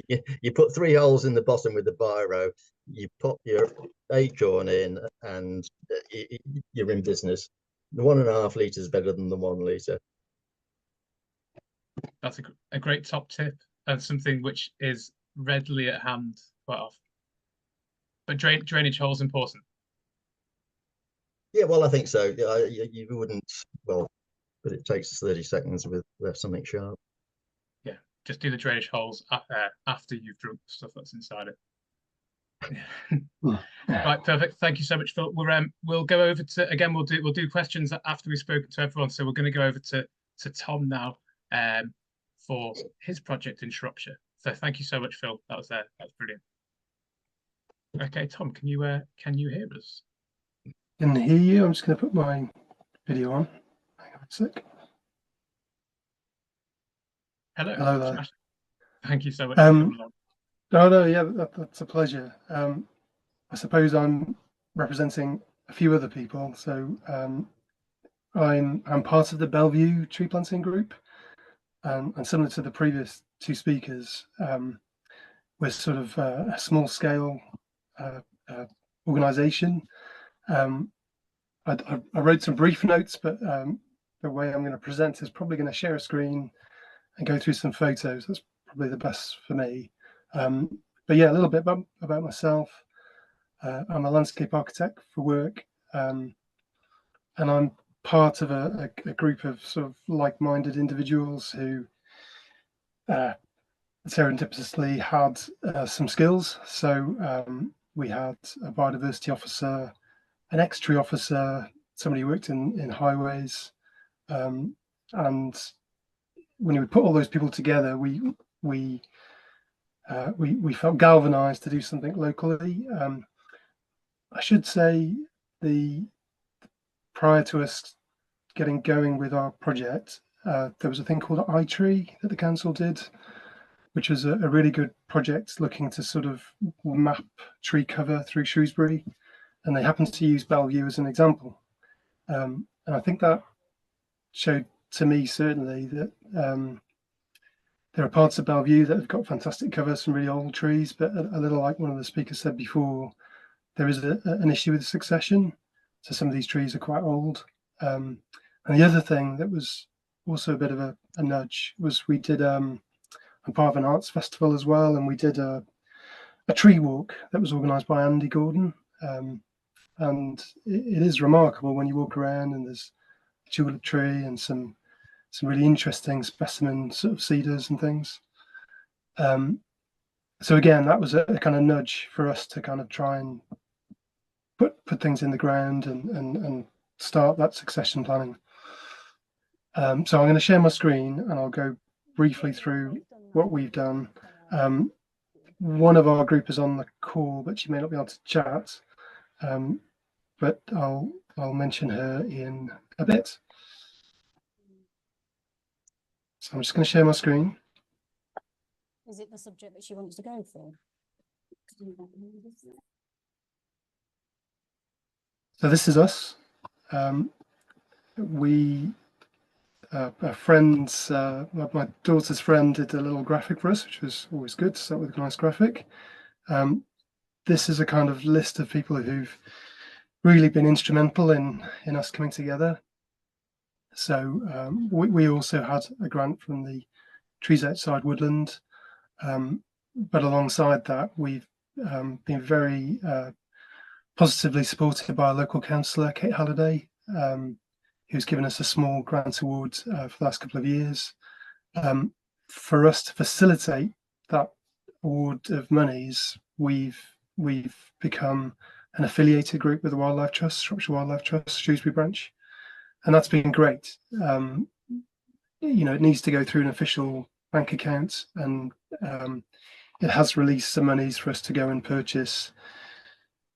You put 3 holes in the bottom with the biro, you pop your acorn in, and you're in business. The 1.5 litre is better than the 1 litre. That's a great top tip, and something which is readily at hand quite often. But drainage holes important. Yeah, well, I think so. You wouldn't, well, but it takes 30 seconds with something sharp. Yeah, just do the drainage holes after you've drunk the stuff that's inside it. Right, perfect. Thank you so much, Phil. We'll go over to, again, we'll do questions after we've spoken to everyone. So we're going to go over to Tom now for his project in Shropshire. So thank you so much, Phil. That was brilliant. Okay, Tom, can you hear us? I can hear you. I'm just going to put my video on. Hang on a sec. Hello there. Thank you so much. No, yeah, that's a pleasure. I suppose I'm representing a few other people. So I'm part of the Bellevue tree planting group, and similar to the previous 2 speakers, we're sort of a small scale organisation. I wrote some brief notes, but the way I'm going to present is probably going to share a screen and go through some photos. That's probably the best for me. But yeah, a little bit about myself. I'm a landscape architect for work, and I'm part of a group of sort of like-minded individuals who serendipitously had some skills. So we had a biodiversity officer, an ex-tree officer, somebody who worked in highways, and when we put all those people together, we felt galvanized to do something locally. I should say, prior to us getting going with our project, there was a thing called iTree that the council did, which was a really good project looking to sort of map tree cover through Shrewsbury, and they happened to use Bellevue as an example. And I think that showed to me certainly that there are parts of Bellevue that have got fantastic cover, some really old trees, but a little like one of the speakers said before, there is an issue with succession. So some of these trees are quite old. And the other thing that was also a bit of a nudge was we did, I'm part of an arts festival as well, and we did a tree walk that was organised by Andy Gordon. And it is remarkable when you walk around and there's a tulip tree and some really interesting specimen sort of cedars and things. So again, that was a kind of nudge for us to kind of try and put things in the ground and start that succession planning. So I'm going to share my screen and I'll go briefly through what we've done. One of our group is on the call, but she may not be able to chat. But I'll mention her in a bit. So I'm just going to share my screen. Is it the subject that she wants to go for? So this is us. My daughter's friend did a little graphic for us, which was always good to start with a nice graphic. This is a kind of list of people who've really been instrumental in us coming together. So we also had a grant from the Trees Outside Woodland, but alongside that, we've been very positively supported by a local councillor, Kate Halliday, who's given us a small grant award for the last couple of years. For us to facilitate that award of monies, we've become an affiliated group with the Wildlife Trust, Shropshire Wildlife Trust, Shrewsbury branch, and that's been great. It needs to go through an official bank account, and it has released some monies for us to go and purchase,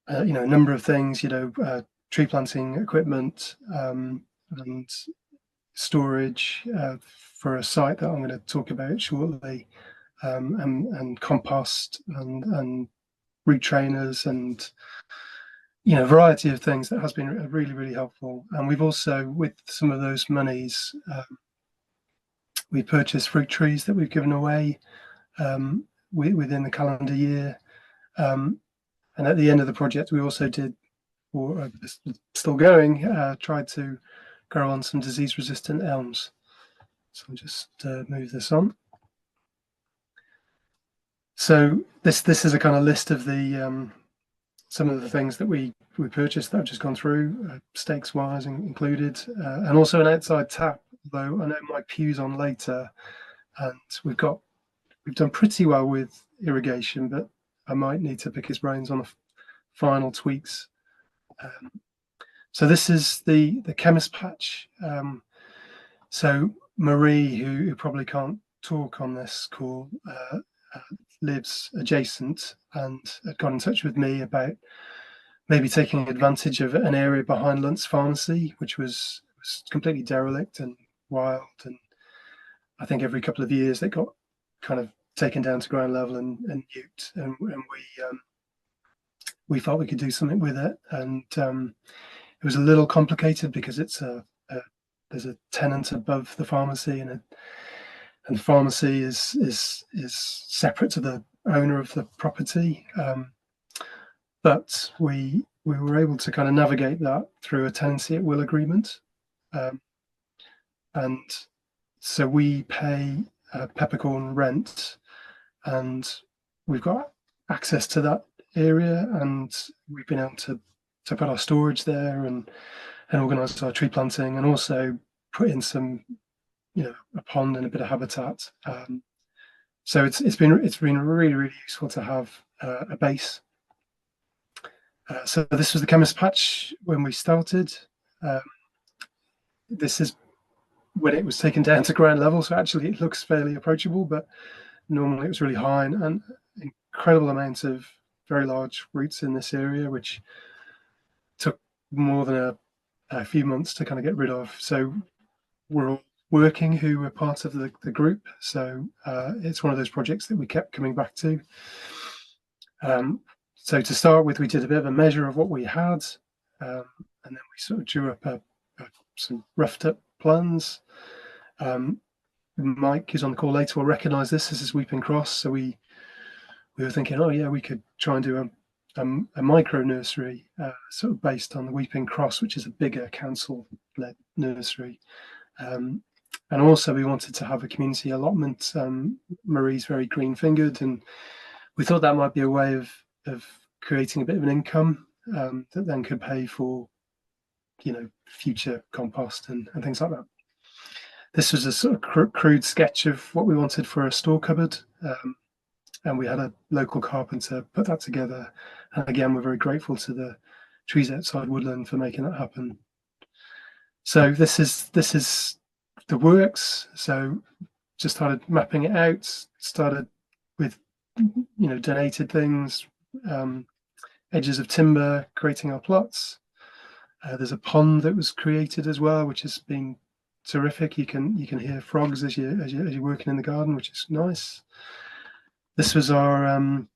a number of things, tree planting equipment and storage for a site that I'm going to talk about shortly, and compost and root trainers and a variety of things that has been really, really helpful. And we've also, with some of those monies, we purchased fruit trees that we've given away within the calendar year. And at the end of the project, we also did, or still going, tried to grow on some disease-resistant elms. So I'll just move this on. So this is a kind of list of the some of the things that we purchased that I've just gone through, stakes wise included, and also an outside tap. Although I know Mike Pugh's on later, and we've done pretty well with irrigation, but I might need to pick his brains on the final tweaks. So this is the chemist patch. So Marie, who probably can't talk on this call, lives adjacent and had got in touch with me about maybe taking advantage of an area behind Luntz Pharmacy, which was completely derelict and wild. And I think every couple of years they got kind of taken down to ground level and nuked. And we thought we could do something with it. And it was a little complicated because it's there's a tenant above the pharmacy, and the pharmacy is separate to the owner of the property. but we were able to kind of navigate that through a tenancy at will agreement. And so we pay peppercorn rent, and we've got access to that area, and we've been able to put our storage there and organise our tree planting, and also put in some, a pond and a bit of habitat. So it's been really, really useful to have a base. So this was the chemist patch when we started. This is when it was taken down to ground level, so actually it looks fairly approachable, but normally it was really high, and incredible amounts of very large roots in this area, which took more than a few months to kind of get rid of. So we're all working who were part of the group, so it's one of those projects that we kept coming back to. So to start with, we did a bit of a measure of what we had, and then we sort of drew up some roughed up plans. Mike, who's on the call later, will recognise this as Weeping Cross. So we were thinking, oh yeah, we could try and do a micro nursery, sort of based on the Weeping Cross, which is a bigger council-led nursery. And also we wanted to have a community allotment. Marie's very green-fingered, and we thought that might be a way of creating a bit of an income that then could pay for, future compost and things like that. This was a sort of crude sketch of what we wanted for a store cupboard, and we had a local carpenter put that together. And again, we're very grateful to the Trees Outside Woodland for making that happen. So this is the works. So just started mapping it out. Started with donated things, edges of timber, creating our plots. There's a pond that was created as well, which has been terrific. You can hear frogs as you're working in the garden, which is nice. This was our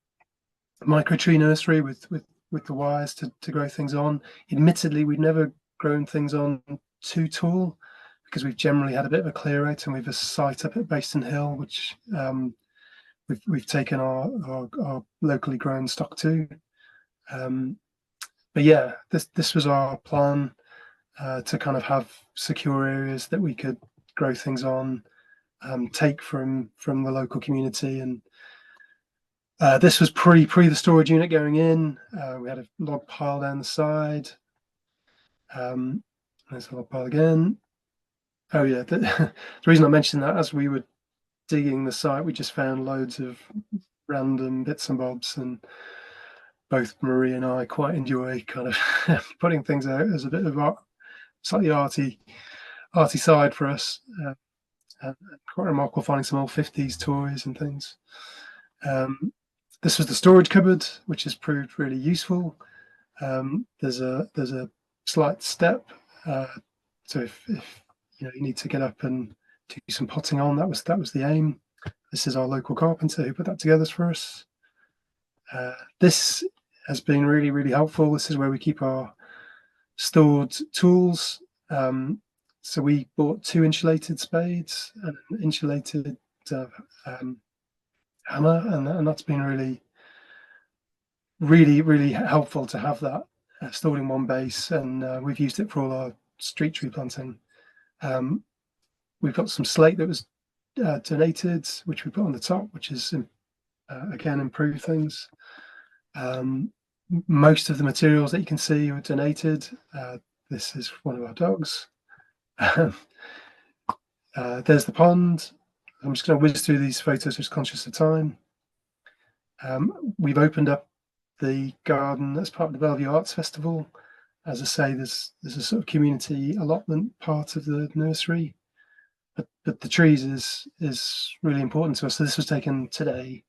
micro tree nursery with the wires to grow things on. Admittedly, we've never grown things on too tall, because we've generally had a bit of a clear out, and we've a site up at Bayston Hill, which we've taken our locally grown stock to. But yeah, this was our plan, to kind of have secure areas that we could grow things on, take from the local community. And this was pre the storage unit going in. We had a log pile down the side. There's a log pile again. Oh yeah, the reason I mentioned that, as we were digging the site, we just found loads of random bits and bobs, and both Marie and I quite enjoy kind of putting things out as a bit of art, slightly arty side for us. And quite remarkable finding some old 50s toys and things. This was the storage cupboard, which has proved really useful. There's a slight step, so if you need to get up and do some potting on, that was the aim. This is our local carpenter who put that together for us. This has been really, really helpful. This is where we keep our stored tools. So we bought 2 insulated spades and an insulated hammer, and that's been really, really, really helpful to have that stored in one base. And we've used it for all our street tree planting. We've got some slate that was donated, which we put on the top, which is again improved things. Most of the materials that you can see were donated. This is one of our dogs. There's the pond. I'm just going to whiz through these photos, just conscious of time. We've opened up the garden as part of the Bellevue Arts Festival. As I say, there's a sort of community allotment part of the nursery, but the trees is really important to us. So this was taken today,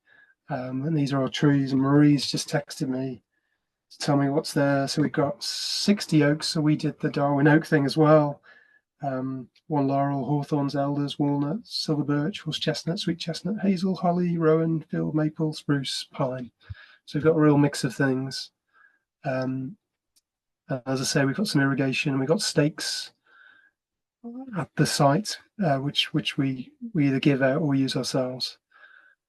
and these are our trees. And Marie's just texted me to tell me what's there. So we've got 60 oaks. So we did the Darwin oak thing as well. 1 laurel, hawthorns, elders, walnuts, silver birch, horse chestnut, sweet chestnut, hazel, holly, rowan, field maple, spruce, pine. So we've got a real mix of things. As I say, we've got some irrigation, and we've got stakes at the site, which we either give out or we use ourselves.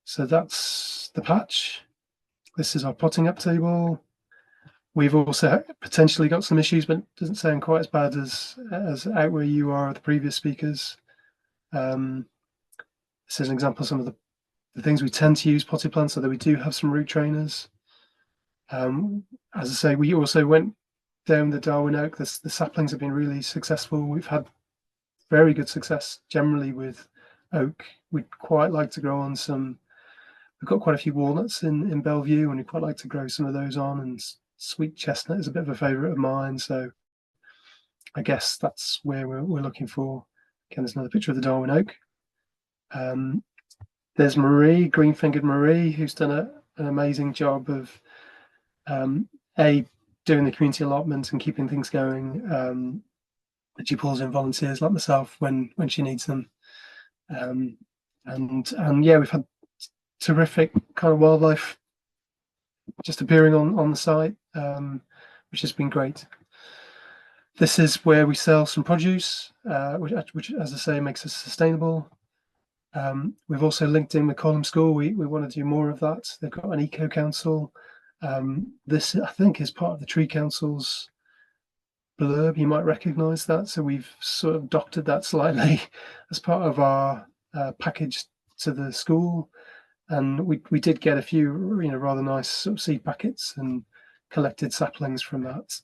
So that's the patch. This is our potting up table. We've also potentially got some issues, but doesn't sound quite as bad as out where you are, the previous speakers. This is an example of some of the things we tend to use potted plants, although we do have some root trainers. As I say, we also went down the Darwin oak. The saplings have been really successful. We've had very good success generally with oak. We'd quite like to grow on some. We've got quite a few walnuts in Bellevue, and we'd quite like to grow some of those on. And sweet chestnut is a bit of a favourite of mine. So I guess that's where we're looking for. Again, there's another picture of the Darwin oak. There's Marie, green-fingered Marie, who's done an amazing job of doing the community allotment and keeping things going. She pulls in volunteers like myself when she needs them. And yeah, we've had terrific kind of wildlife just appearing on the site, which has been great. This is where we sell some produce, which as I say, makes us sustainable. We've also linked in with Colham School. We want to do more of that. They've got an eco council. This, I think, is part of the Tree Council's blurb. You might recognise that. So we've sort of doctored that slightly as part of our package to the school. And we did get a few, rather nice sort of seed packets and collected saplings from that.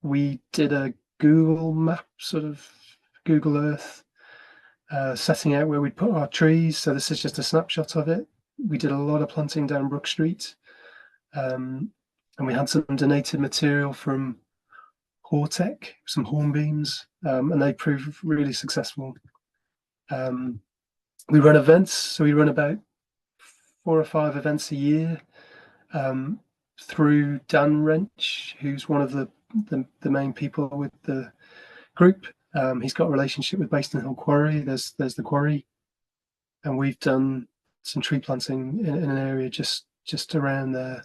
We did a Google map, sort of Google Earth, setting out where we'd put our trees. So this is just a snapshot of it. We did a lot of planting down Brook Street, and we had some donated material from Hortec, some hornbeams, and they proved really successful. We run events, so we run about 4 or 5 events a year through Dan Wrench, who's one of the main people with the group. He's got a relationship with Basin Hill Quarry. There's the quarry, and we've done some tree planting in an area just around there,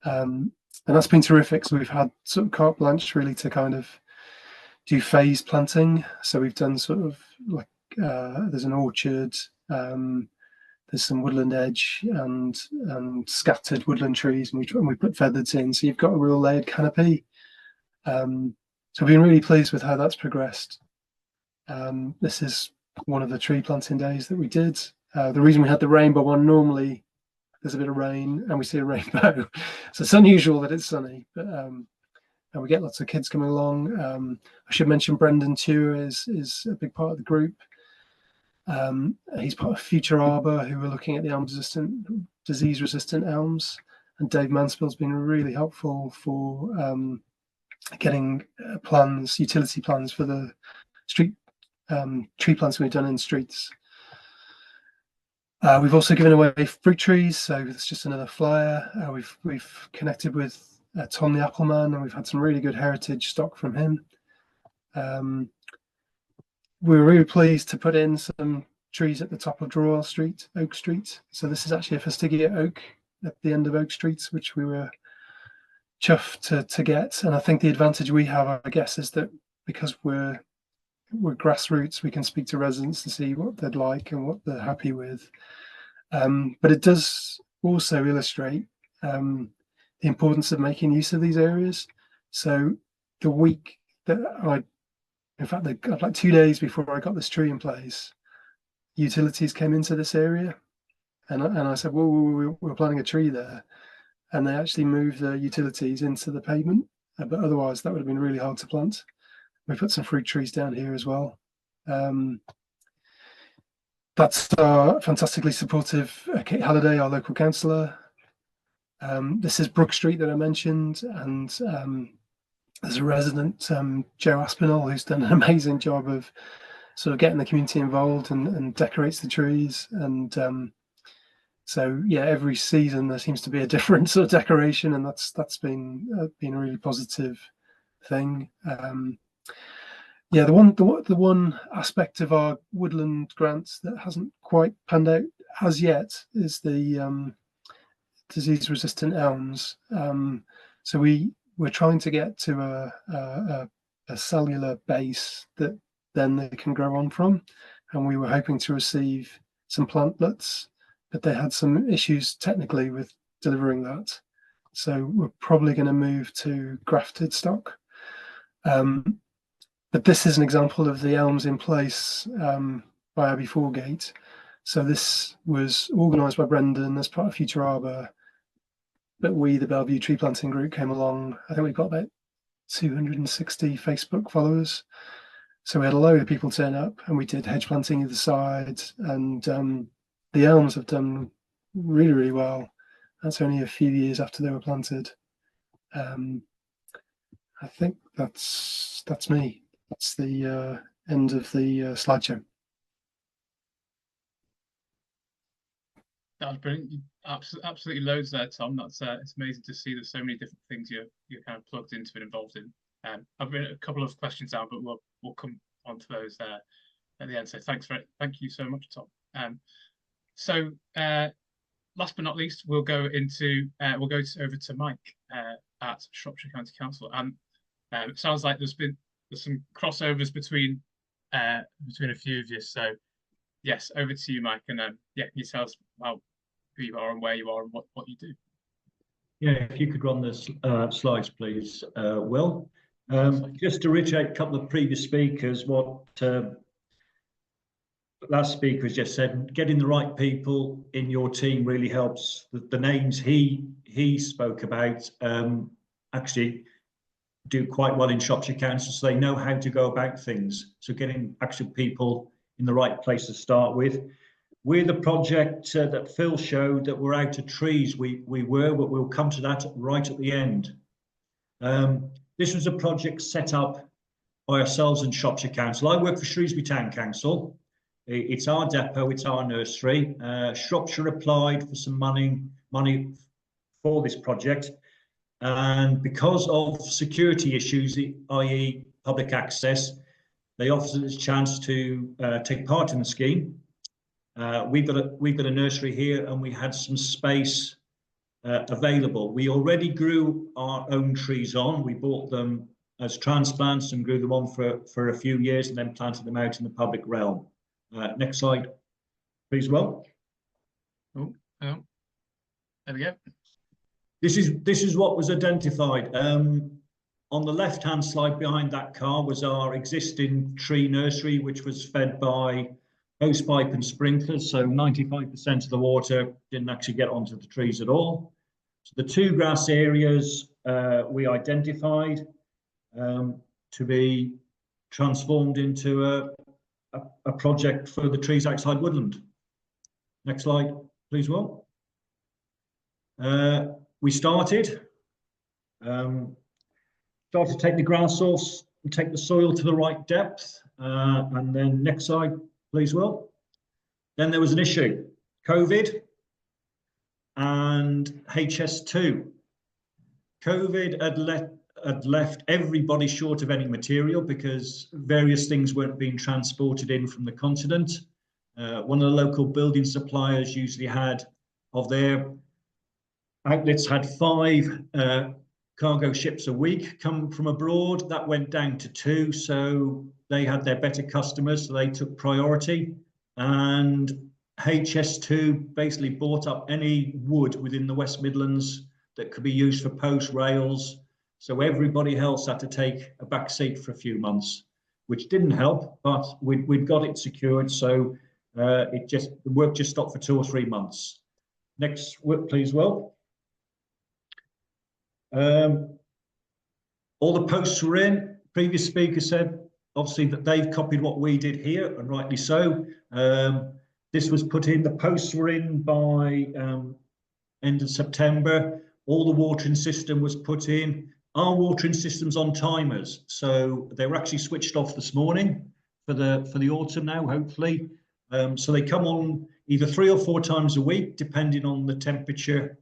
and that's been terrific. So we've had sort of carte blanche really to kind of do phased planting. So we've done sort of like there's an orchard, there's some woodland edge and scattered woodland trees, and we put feathers in. So you've got a real layered canopy. So I've been really pleased with how that's progressed. This is one of the tree planting days that we did. The reason we had the rainbow one, normally there's a bit of rain and we see a rainbow. So it's unusual that it's sunny, but and we get lots of kids coming along. I should mention Brendan Tewer is a big part of the group. He's part of Future Arbor, who are looking at the disease-resistant elms. And Dave Mansfield's been really helpful for getting utility plans for the street tree plants we've done in streets. We've also given away fruit trees, so it's just another flyer. We've connected with Tom the Appleman, and we've had some really good heritage stock from him. We were really pleased to put in some trees at the top of Drawell Street, Oak Street. So this is actually a Fastigia oak at the end of Oak Street, which we were chuffed to get. And I think the advantage we have, I guess, is that because we're grassroots, we can speak to residents to see what they'd like and what they're happy with. But it does also illustrate the importance of making use of these areas. So the week that like 2 days before I got this tree in place, utilities came into this area, and I said, well, we're planting a tree there, and they actually moved the utilities into the pavement, but otherwise that would have been really hard to plant. We put some fruit trees down here as well. That's our fantastically supportive Kate Halliday, our local councillor. This is Brook Street that I mentioned, and there's a resident, Joe Aspinall, who's done an amazing job of sort of getting the community involved and decorates the trees. And so, yeah, every season there seems to be a different sort of decoration, and that's been a really positive thing. Yeah, the one aspect of our woodland grants that hasn't quite panned out as yet is the disease-resistant elms. So we're trying to get to a cellular base that then they can grow on from, and we were hoping to receive some plantlets, but they had some issues technically with delivering that. So we're probably going to move to grafted stock. But this is an example of the elms in place by Abbey Foregate. So this was organised by Brendan as part of Future Arbour. But we, the Bellevue Tree Planting Group, came along. I think we've got about 260 Facebook followers. So we had a load of people turn up and we did hedge planting either side. And the elms have done really, really well. That's only a few years after they were planted. I think that's me. That's the end of the slideshow. That was brilliant. Absolutely loads there, Tom. That's it's amazing to see there's so many different things you're kind of plugged into and involved in. I've written a couple of questions down, but we'll come on to those at the end. So thank you so much, Tom. So last but not least, we'll go over to Mike at Shropshire County Council, and it sounds like there's some crossovers between a few of you. So yes, over to you, Mike, and yeah, can you tell us about who you are and where you are and what you do? Yeah, if you could run the slides, please, Will. Just to reiterate a couple of previous speakers, what last speaker has just said, getting the right people in your team really helps. The names he spoke about actually do quite well in Shropshire Council, so they know how to go about things. So getting actual people in the right place to start with. We're the project that Phil showed that we're out of trees. We were, but we'll come to that right at the end. This was a project set up by ourselves in Shropshire Council. I work for Shrewsbury Town Council. It's our depot, it's our nursery. Shropshire applied for some money for this project. And because of security issues, i.e. public access, they offered us a chance to take part in the scheme. We've got a nursery here and we had some space available. We already grew our own trees on. We bought them as transplants and grew them on for a few years and then planted them out in the public realm. Next slide, please, Will. Oh, there we go. This is what was identified. On the left-hand slide behind that car was our existing tree nursery, which was fed by hose pipe and sprinklers. So 95% of the water didn't actually get onto the trees at all. So the two grass areas we identified to be transformed into a project for the trees outside woodland. Next slide, please, Will. We started to take the grass off and take the soil to the right depth. And then next slide, please, Will. Then there was an issue, COVID and HS2. COVID had left everybody short of any material because various things weren't being transported in from the continent. One of the local building suppliers usually had, of their outlets, had 5 cargo ships a week come from abroad. That went down to 2, so they had their better customers, so they took priority. And HS2 basically bought up any wood within the West Midlands that could be used for post rails. So everybody else had to take a back seat for a few months, which didn't help, but we'd got it secured. So the work just stopped for 2 or 3 months. Next, please, Will. All the posts were in. Previous speaker said, obviously, that they've copied what we did here, and rightly so. This was put in, the posts were in by end of September. All the watering system was put in. Our watering system's on timers, so they were actually switched off this morning for the autumn now, hopefully. So they come on either 3 or 4 times a week, depending on the temperature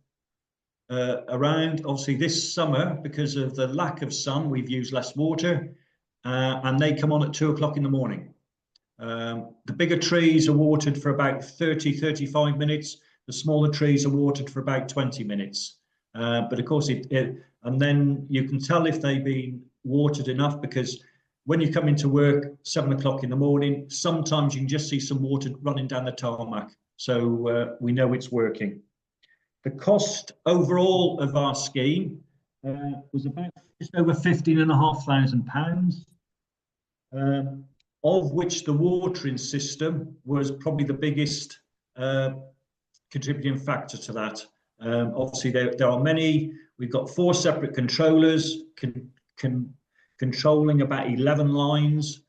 around. Obviously this summer, because of the lack of sun, we've used less water, and they come on at 2 o'clock in the morning. The bigger trees are watered for about 30-35 minutes. The smaller trees are watered for about 20 minutes. But of course, and then you can tell if they've been watered enough, because when you come into work 7 o'clock in the morning, sometimes you can just see some water running down the tarmac. So we know it's working. The cost overall of our scheme was about just over £15,500, of which the watering system was probably the biggest contributing factor to that. Obviously, there are many. We've got 4 separate controllers controlling about 11 lines.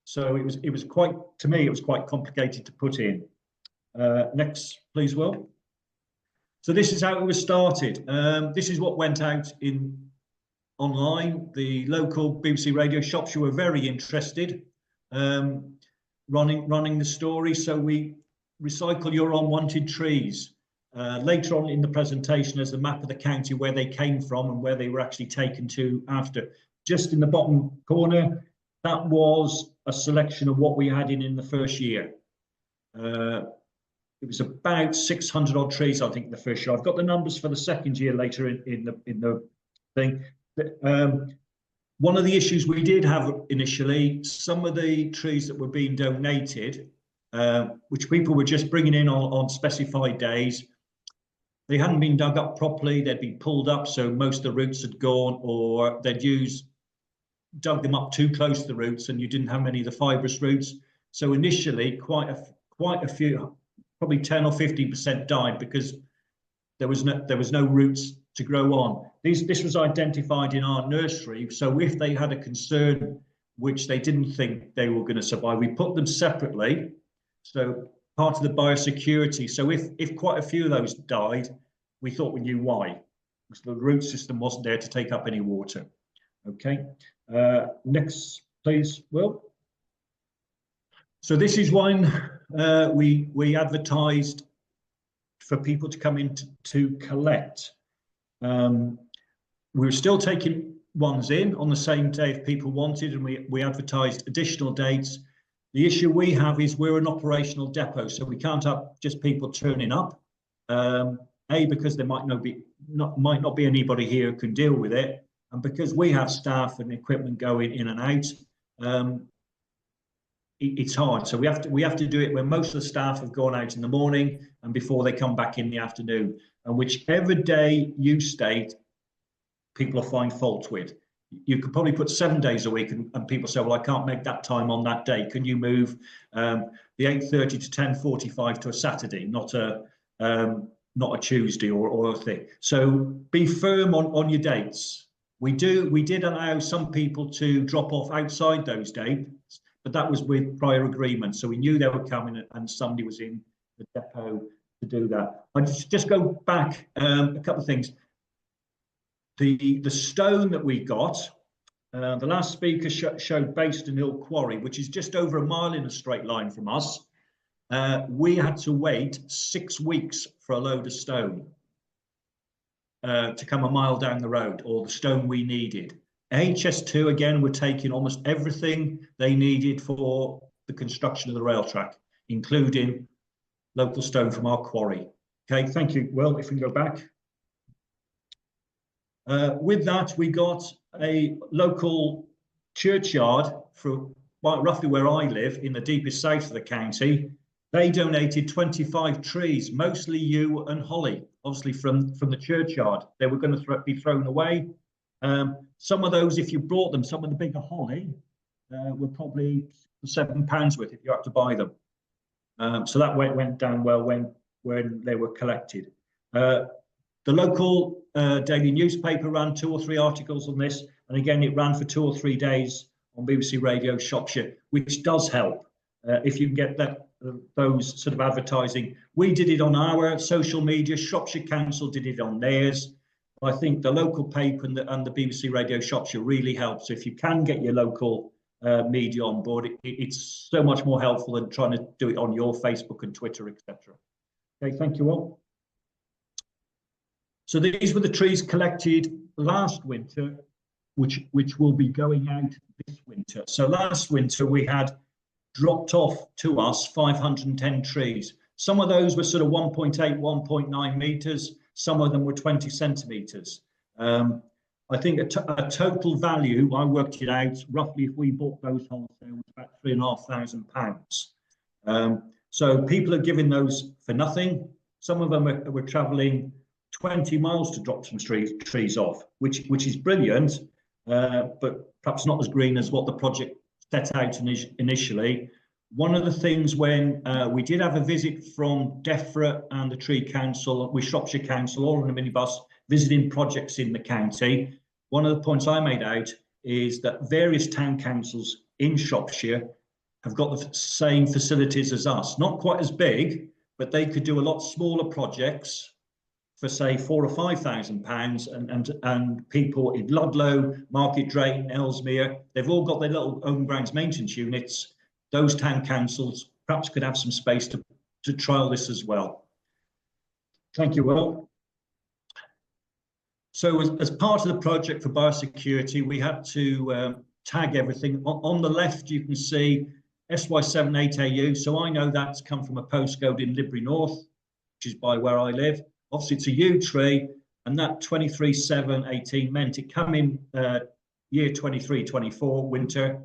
So it was quite, to me, it was quite complicated to put in. Next, please, Will. So this is how it was started. This is what went out online. The local BBC Radio Shropshire were very interested, running the story. So we recycle your unwanted trees. Later on in the presentation, there's a map of the county where they came from and where they were actually taken to after. Just in the bottom corner, that was a selection of what we had in the first year. It was about 600 odd trees, I think, in the first year. I've got the numbers for the second year later in the thing. One of the issues we did have initially, some of the trees that were being donated, which people were just bringing in on specified days, they hadn't been dug up properly. They'd been pulled up, so most of the roots had gone, or they'd dug them up too close to the roots, and you didn't have many of the fibrous roots. So initially, quite a few, probably 10 or 15% died because there was no roots to grow on. This was identified in our nursery. So if they had a concern which they didn't think they were going to survive, we put them separately. So part of the biosecurity. So if quite a few of those died, we thought we knew why, because the root system wasn't there to take up any water. Okay, next, please, Will. So this is when we advertised for people to come in to collect. We were still taking ones in on the same day if people wanted, and we advertised additional dates. The issue we have is we're an operational depot, so we can't have just people turning up. Because there might not be anybody here who can deal with it, and because we have staff and equipment going in and out. It's hard, so we have to do it when most of the staff have gone out in the morning and before they come back in the afternoon. And whichever day you state, people will find fault with. You could probably put 7 days a week, and people say, well, I can't make that time on that day. Can you move the 8:30 to 10:45 to a Saturday, not a Tuesday or a thing? So be firm on your dates. We did allow some people to drop off outside those dates, but that was with prior agreement. So we knew they were coming and somebody was in the depot to do that. I just go back a couple of things. The stone that we got, the last speaker showed Bayston Hill Quarry, which is just over a mile in a straight line from us. We had to wait 6 weeks for a load of stone to come a mile down the road, or the stone we needed. HS2 again were taking almost everything they needed for the construction of the rail track, including local stone from our quarry. Okay, thank you. Well, if we can go back. With that, we got a local churchyard for roughly where I live, in the deepest south of the county. They donated 25 trees, mostly yew and holly, obviously from the churchyard. They were going to be thrown away. Some of those, if you brought them, some of the bigger holly were probably £7 worth if you had to buy them. So that went down well when they were collected. The local daily newspaper ran 2 or 3 articles on this, and again it ran for 2 or 3 days on BBC Radio Shropshire, which does help if you can get those sort of advertising. We did it on our social media, Shropshire Council did it on theirs. I think the local paper and the BBC Radio Shropshire really helps. So if you can get your local media on board, it's so much more helpful than trying to do it on your Facebook and Twitter, etc. Okay, thank you all. So these were the trees collected last winter, which will be going out this winter. So last winter we had dropped off to us 510 trees. Some of those were sort of 1.8, 1.9 meters. Some of them were 20 centimeters. I think a total value, I worked it out, roughly if we bought those wholesale, was about £3,500. So people are giving those for nothing. Some of them were traveling 20 miles to drop some trees off, which is brilliant, but perhaps not as green as what the project set out initially. One of the things when we did have a visit from DEFRA and the Tree Council, with Shropshire Council, all in a minibus, visiting projects in the county, one of the points I made out is that various town councils in Shropshire have got the same facilities as us. Not quite as big, but they could do a lot smaller projects for say £4,000 or £5,000, and people in Ludlow, Market Drayton, Ellesmere, they've all got their little own grounds maintenance units. Those town councils perhaps could have some space to trial this as well. Thank you, Will. So as part of the project for biosecurity, we had to tag everything. On the left, you can see SY78AU. So I know that's come from a postcode in Lidbury North, which is by where I live. Obviously, it's a yew tree, and that 23/7/18 meant it come in year 23/24 winter.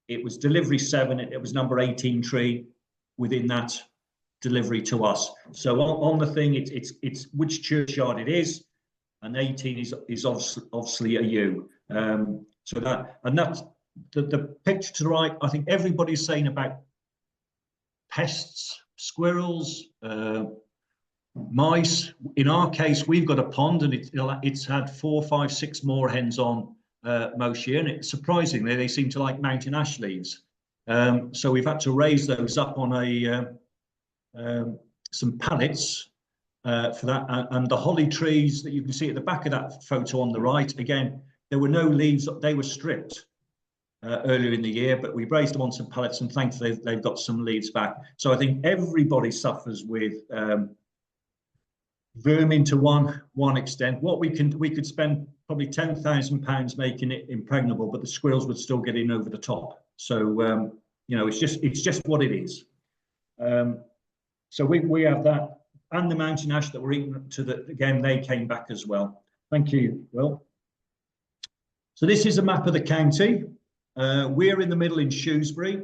It was delivery 7. It was number 18 tree within that delivery to us. So on the thing, it's which churchyard it is, and 18 is obviously a yew. So that's the picture to the right. I think everybody's saying about pests, squirrels, mice. In our case, we've got a pond, and it's had 4, 5, 6 moor hens on most year, and surprisingly they seem to like mountain ash leaves. So we've had to raise those up on some pallets for that, and the holly trees that you can see at the back of that photo on the right, again, there were no leaves, they were stripped earlier in the year, but we raised them on some pallets, and thankfully they've got some leaves back. So I think everybody suffers with vermin to one extent. What we could spend probably £10,000 making it impregnable, but the squirrels would still get in over the top. So you know, it's just what it is. So we have that, and the mountain ash that we're eating to the, again, they came back as well. Thank you, Will. So this is a map of the county. We're in the middle in Shrewsbury.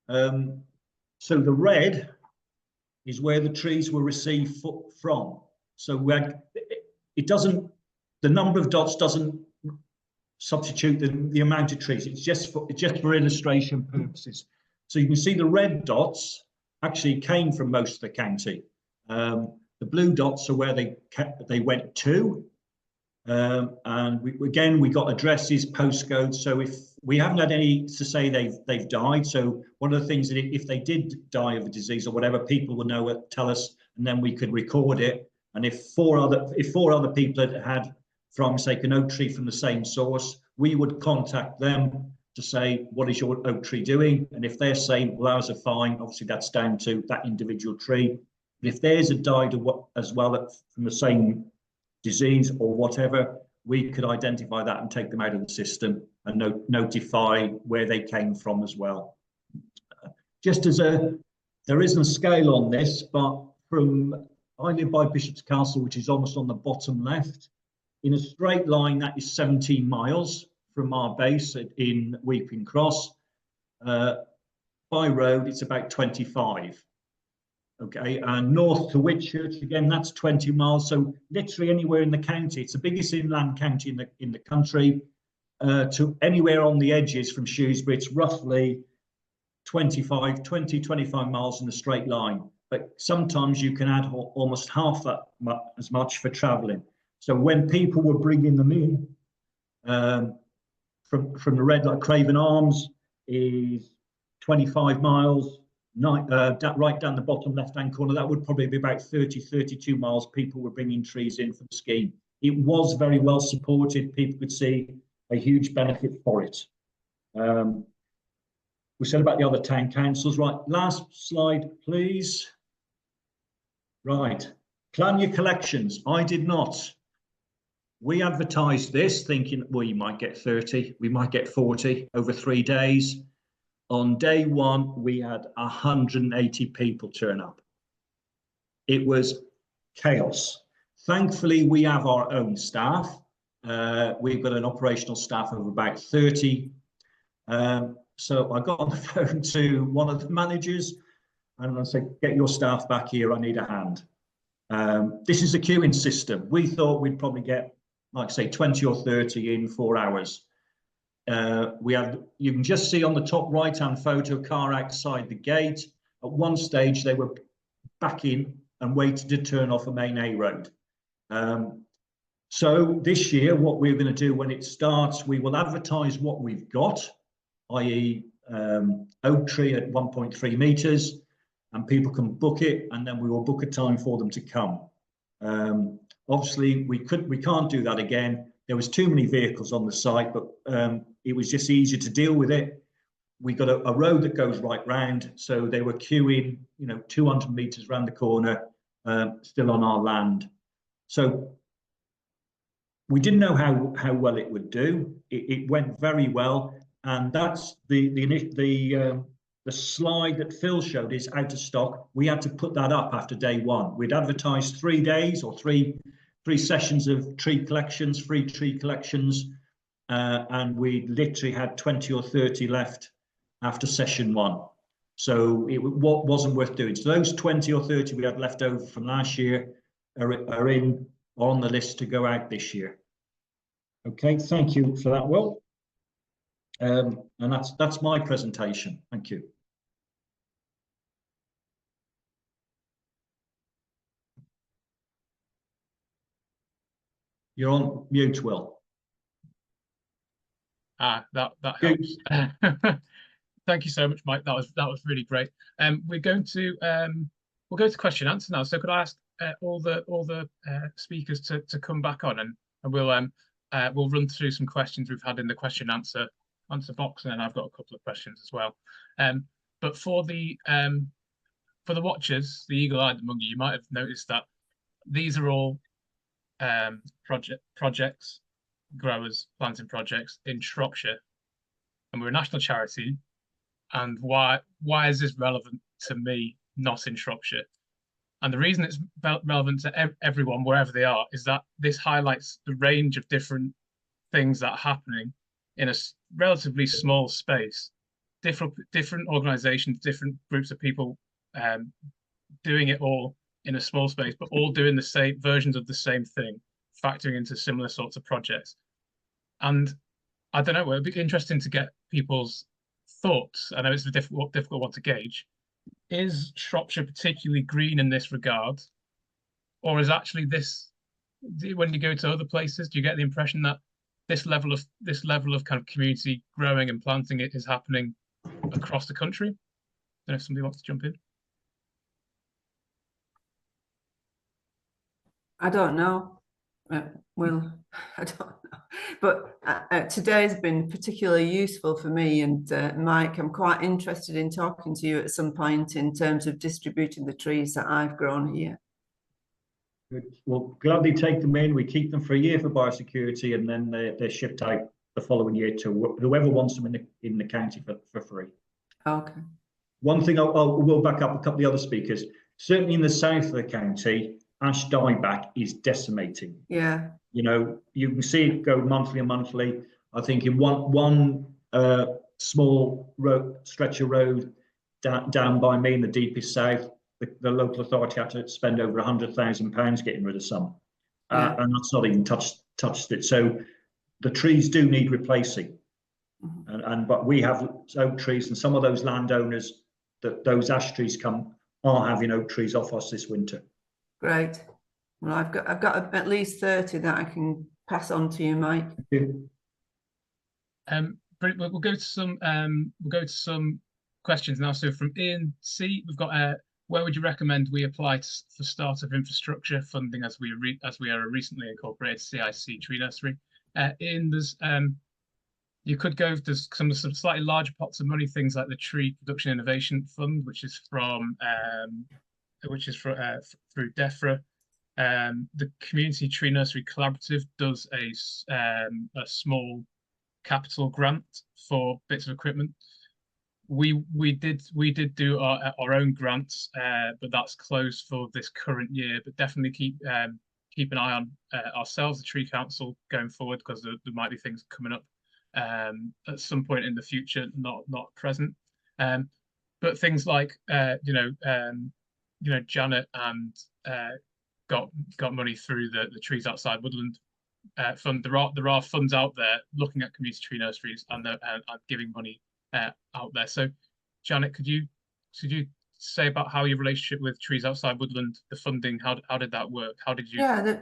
So the red is where the trees were received from. So it doesn't, the number of dots doesn't substitute the amount of trees. It's just for illustration purposes. So you can see the red dots actually came from most of the county. The blue dots are where they went to. And we got addresses, postcodes. So if we haven't had any to say they've died, so one of the things that if they did die of a disease or whatever, people will know it, tell us, and then we could record it. And if four other people had from, say, an oak tree from the same source, we would contact them to say, what is your oak tree doing? And if they're saying, well, ours are fine, obviously that's down to that individual tree. But if theirs had died as well from the same disease or whatever, we could identify that and take them out of the system and notify where they came from as well. Just as there isn't a scale on this, but I live by Bishop's Castle, which is almost on the bottom left. In a straight line, that is 17 miles from our base in Weeping Cross. By road, it's about 25. Okay, and north to Whitchurch, again, that's 20 miles. So literally anywhere in the county, it's the biggest inland county in the country. To anywhere on the edges from Shrewsbury, it's roughly 25 miles in a straight line. But sometimes you can add almost half that as much for travelling. So when people were bringing them in from the red, like Craven Arms is 25 miles. Right down the bottom left-hand corner, that would probably be about 32 miles people were bringing trees in for the scheme. It was very well supported. People could see a huge benefit for it. We said about the other town councils. Right, last slide, please. Right, plan your collections. I did not. We advertised this thinking, well, you might get 30, we might get 40 over 3 days. On day one, we had 180 people turn up. It was chaos. Thankfully, we have our own staff. We've got an operational staff of about 30. So I got on the phone to one of the managers and I said, get your staff back here, I need a hand. This is a queuing system. We thought we'd probably get, like I say, 20 or 30 in 4 hours. You can just see on the top right-hand photo, a car outside the gate. At one stage, they were back in and waited to turn off a main A road. So this year, what we're going to do when it starts, we will advertise what we've got, i.e. oak tree at 1.3 meters, and people can book it, and then we will book a time for them to come. Obviously, we can't do that again. There was too many vehicles on the site, but it was just easier to deal with it. We got a road that goes right round, so they were queuing, 200 meters round the corner, still on our land. So we didn't know how well it would do. It went very well, and that's the slide that Phil showed is out of stock. We had to put that up after day one. We'd advertised 3 days or three sessions of tree collections, free tree collections, and we literally had 20 or 30 left after session 1. So it wasn't worth doing. So those 20 or 30 we had left over from last year are on the list to go out this year. Okay, thank you for that, Will. And that's my presentation. Thank you. You're on mute, Will. That helps. Thank you so much, Mike. That was really great. We'll go to question and answer now. So could I ask all the speakers to come back on, and we'll run through some questions we've had in the question answer box, and then I've got a couple of questions as well. But for the watchers, the eagle-eyed among you might have noticed that these are all projects, growers planting projects in Shropshire, and we're a national charity. And why is this relevant to me, not in Shropshire? And the reason it's relevant to everyone, wherever they are, is that this highlights the range of different things that are happening in a relatively small space. Different organizations, different groups of people doing it all in a small space, but all doing the same versions of the same thing, factoring into similar sorts of projects. And I don't know, it'd be interesting to get people's thoughts. I know it's a difficult one to gauge. Is Shropshire particularly green in this regard, or is actually this, when you go to other places, do you get the impression that this level of kind of community growing and planting it is happening across the country? I don't know if somebody wants to jump in. I don't know. Well, I don't know. But today has been particularly useful for me. And Mike, I'm quite interested in talking to you at some point in terms of distributing the trees that I've grown here. Good. We'll gladly take them in. We keep them for a year for biosecurity, and then they're shipped out the following year to whoever wants them in the county for free. Okay. One thing we'll back up a couple of the other speakers. Certainly in the south of the county, ash dieback is decimating. Yeah. You can see it go monthly and monthly. I think in one small stretch of road down by me in the deepest south, the local authority had to spend over £100,000 getting rid of some, and that's not even touched it. So the trees do need replacing, but we have oak trees, and some of those landowners those ash trees are having oak trees off us this winter. Great. Well, I've got at least 30 that I can pass on to you, Mike. We'll go to some questions now. So from Ian C, we've got where would you recommend we apply for start of infrastructure funding as we are a recently incorporated CIC tree nursery? Ian, you could go, there's some slightly larger pots of money, things like the Tree Production Innovation Fund, which is through DEFRA. The Community Tree Nursery Collaborative does a small capital grant for bits of equipment. We did do our own grants, but that's closed for this current year. But definitely keep an eye on ourselves, the Tree Council, going forward, because there might be things coming up at some point in the future, not present. But things like Janet and got money through the Trees Outside Woodland fund. There are funds out there looking at community tree nurseries and giving money out there. So, Janet, could you say about how your relationship with Trees Outside Woodland, the funding, how did that work? How did you? Yeah,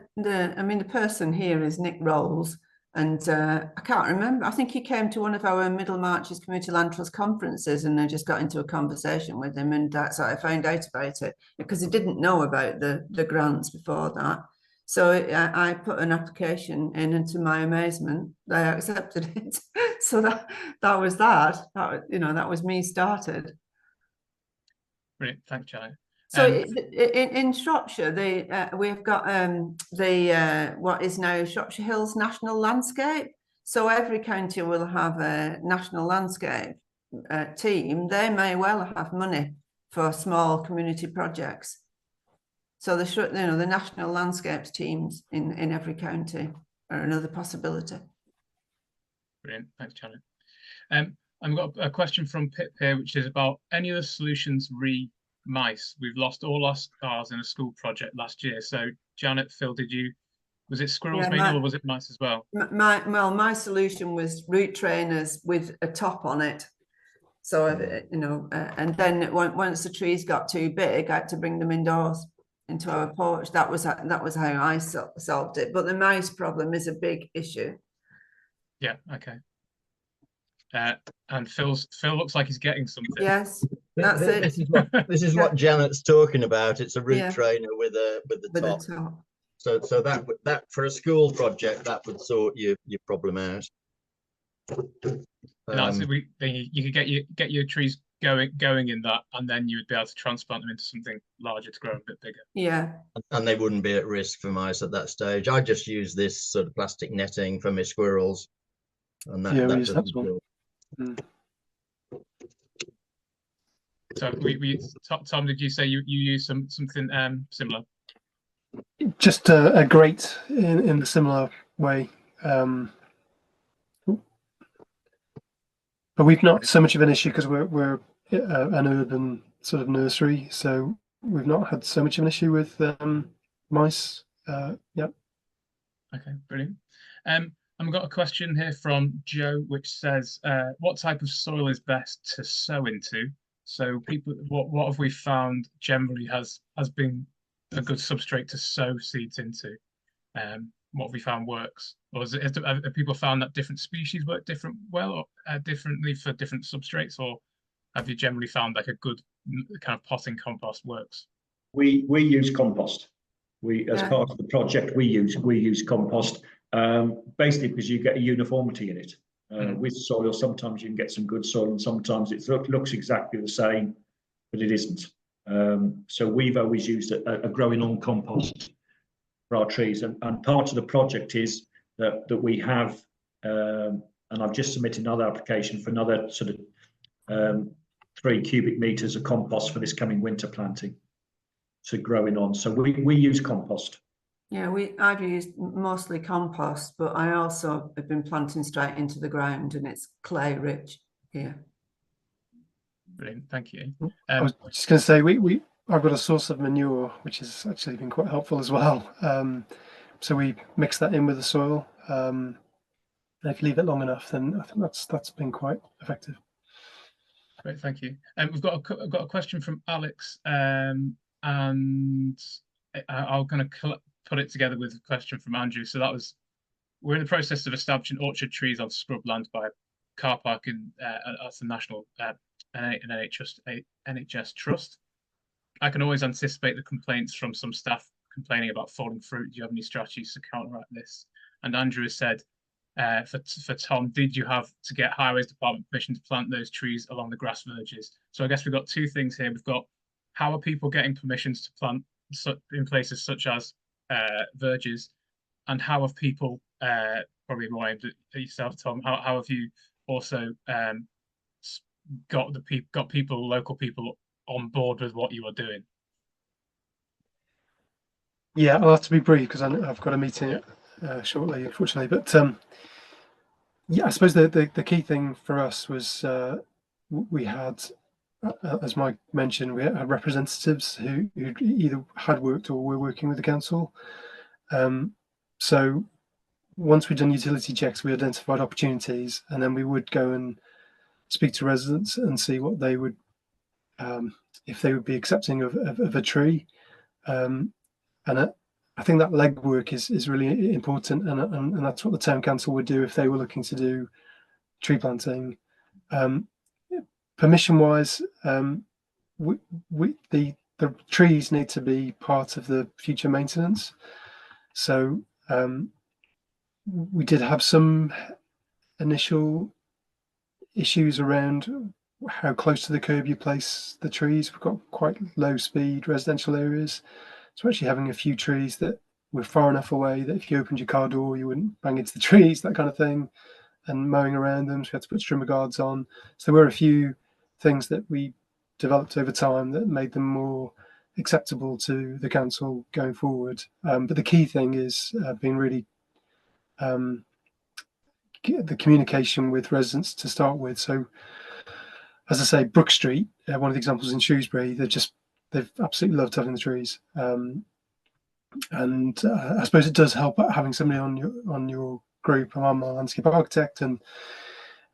I mean, the person here is Nick Rolls, and I can't remember. I think he came to one of our Middle Marches Community Land Trust conferences, and I just got into a conversation with him, and that's how I found out about it, because he didn't know about the grants before that. So I put an application in, and to my amazement, they accepted it. So that was that. That was me started. Brilliant, thanks, Janet. So in Shropshire, we've got what is now Shropshire Hills National Landscape. So every county will have a national landscape team. They may well have money for small community projects. So the national landscapes teams in every county are another possibility. Brilliant, thanks, Janet. I've got a question from Pip here, which is about any other solutions mice. We've lost all our stars in a school project last year. So Janet, Phil, was it squirrels mainly, or was it mice as well? My solution was route trainers with a top on it. So and then once the trees got too big, I had to bring them indoors into our porch. That was how I solved it. But the mouse problem is a big issue. Yeah. Okay. And Phil looks like he's getting something. Yes, that's it. This is what Janet's talking about. It's a route trainer with a top. So that for a school project, that would sort your problem out. You could get your trees going in that, and then you would be able to transplant them into something larger to grow a bit bigger. Yeah. And they wouldn't be at risk for mice at that stage. I just use this sort of plastic netting for my squirrels, and that we use that one. So Tom, did you say you use something similar? Just a grate in the similar way. But we've not so much of an issue because we're an urban sort of nursery, so we've not had so much of an issue with mice. Yeah. Okay, brilliant. I've got a question here from Joe, which says, "What type of soil is best to sow into?" So, what have we found generally has been a good substrate to sow seeds into? What have we found works, or have people found that different species work differently for different substrates, or have you generally found like a good kind of potting compost works? We use compost. As part of the project, we use compost. Basically because you get a uniformity in it. With soil, sometimes you can get some good soil, and sometimes it looks exactly the same, but it isn't. So we've always used a growing on compost for our trees, and part of the project is that we have, and I've just submitted another application for another sort of 3 cubic meters of compost for this coming winter planting to growing on. So we use compost. Yeah, I've used mostly compost, but I also have been planting straight into the ground, and it's clay rich here. Brilliant, thank you. I was just going to say I've got a source of manure which has actually been quite helpful as well. So we mix that in with the soil. And if you leave it long enough, then I think that's been quite effective. Great, thank you. We've got a question from Alex, and I'm going to put it together with a question from Andrew. So we're in the process of establishing orchard trees on scrubland by a car park at the National NHS Trust. I can always anticipate the complaints from some staff complaining about falling fruit. Do you have any strategies to counteract this? And Andrew has said, for Tom, did you have to get Highways Department permission to plant those trees along the grass verges? So I guess we've got 2 things here. We've got, how are people getting permissions to plant in places such as verges, and how have people, probably more aimed at yourself, Tom, how have you also got local people on board with what you are doing? Yeah, I'll have to be brief because I've got a meeting shortly, unfortunately. But yeah, I suppose the key thing for us was we had as Mike mentioned, we had representatives who either had worked or were working with the council. So once we'd done utility checks, we identified opportunities, and then we would go and speak to residents and see what they would, if they would be accepting of a tree. And I think that legwork is really important, and that's what the town council would do if they were looking to do tree planting. Permission wise, the trees need to be part of the future maintenance. So we did have some initial issues around how close to the curb you place the trees. We've got quite low speed residential areas, so actually having a few trees that were far enough away that if you opened your car door you wouldn't bang into the trees, that kind of thing, and mowing around them, so we had to put strimmer guards on. So there were a few things that we developed over time that made them more acceptable to the council going forward. But the key thing is being really the communication with residents to start with. So as I say, Brook Street, one of the examples in Shrewsbury, they've absolutely loved having the trees. And I suppose it does help having somebody on your group. I'm a landscape architect, and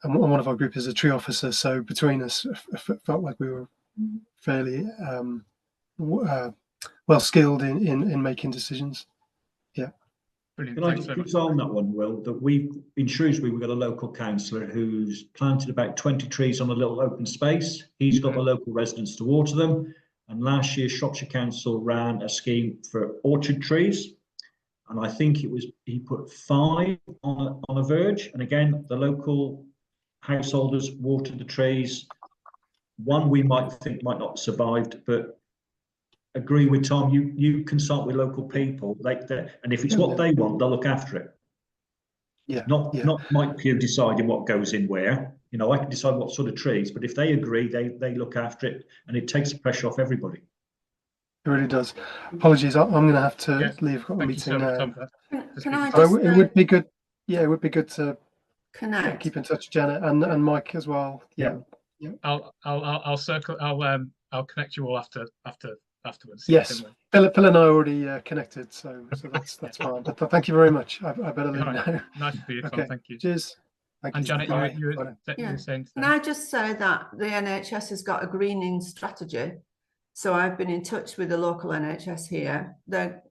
one of our group is a tree officer. So between us, felt like we were fairly well skilled in making decisions. Yeah. Brilliant. Can I Thanks just so put much. on that one, Will, that in Shrewsbury, we've got a local councillor who's planted about 20 trees on a little open space. He's got the local residents to water them. And last year, Shropshire Council ran a scheme for orchard trees. And I think he put 5 on a verge. And again, the local householders watered the trees. One we might think might not have survived, but agree with Tom, you consult with local people, and if it's what they want, they'll look after it. Yeah. Not Mike Pugh deciding what goes in where. You know, I can decide what sort of trees, but if they agree, they look after it, and it takes the pressure off everybody. It really does. Apologies, I'm going to have to leave. I've got a Thank you meeting so much, now. Tom, for Can I speaking. just It would be good. Yeah, it would be good to connect? keep in touch, Janet, and Mike as well. Yeah. I'll circle. I'll connect you all afterwards. Yes, Phil and I are already connected, so that's fine. But thank you very much. I better leave All right. now. Nice to be here, Tom. Okay. Thank you. Cheers. Thank And you. Janet, Bye. you Bye. were saying. Can I just say that the NHS has got a greening strategy? So I've been in touch with the local NHS here. I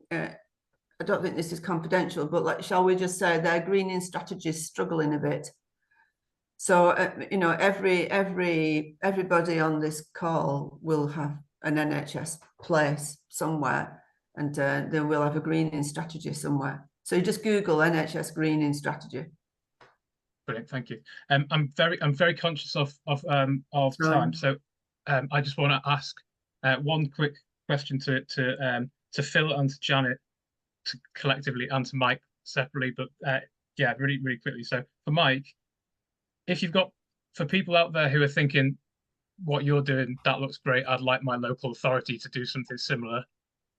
don't think this is confidential, but shall we just say their greening strategy is struggling a bit. So you know, everybody on this call will have an NHS place somewhere, and they will have a greening strategy somewhere. So you just Google NHS greening strategy. Brilliant, thank you. I'm very conscious of time, so I just want to ask one quick question to Phil and to Janet, to collectively, and to Mike separately, but yeah, really quickly. So for Mike, if you've got, for people out there who are thinking what you're doing, that looks great, I'd like my local authority to do something similar,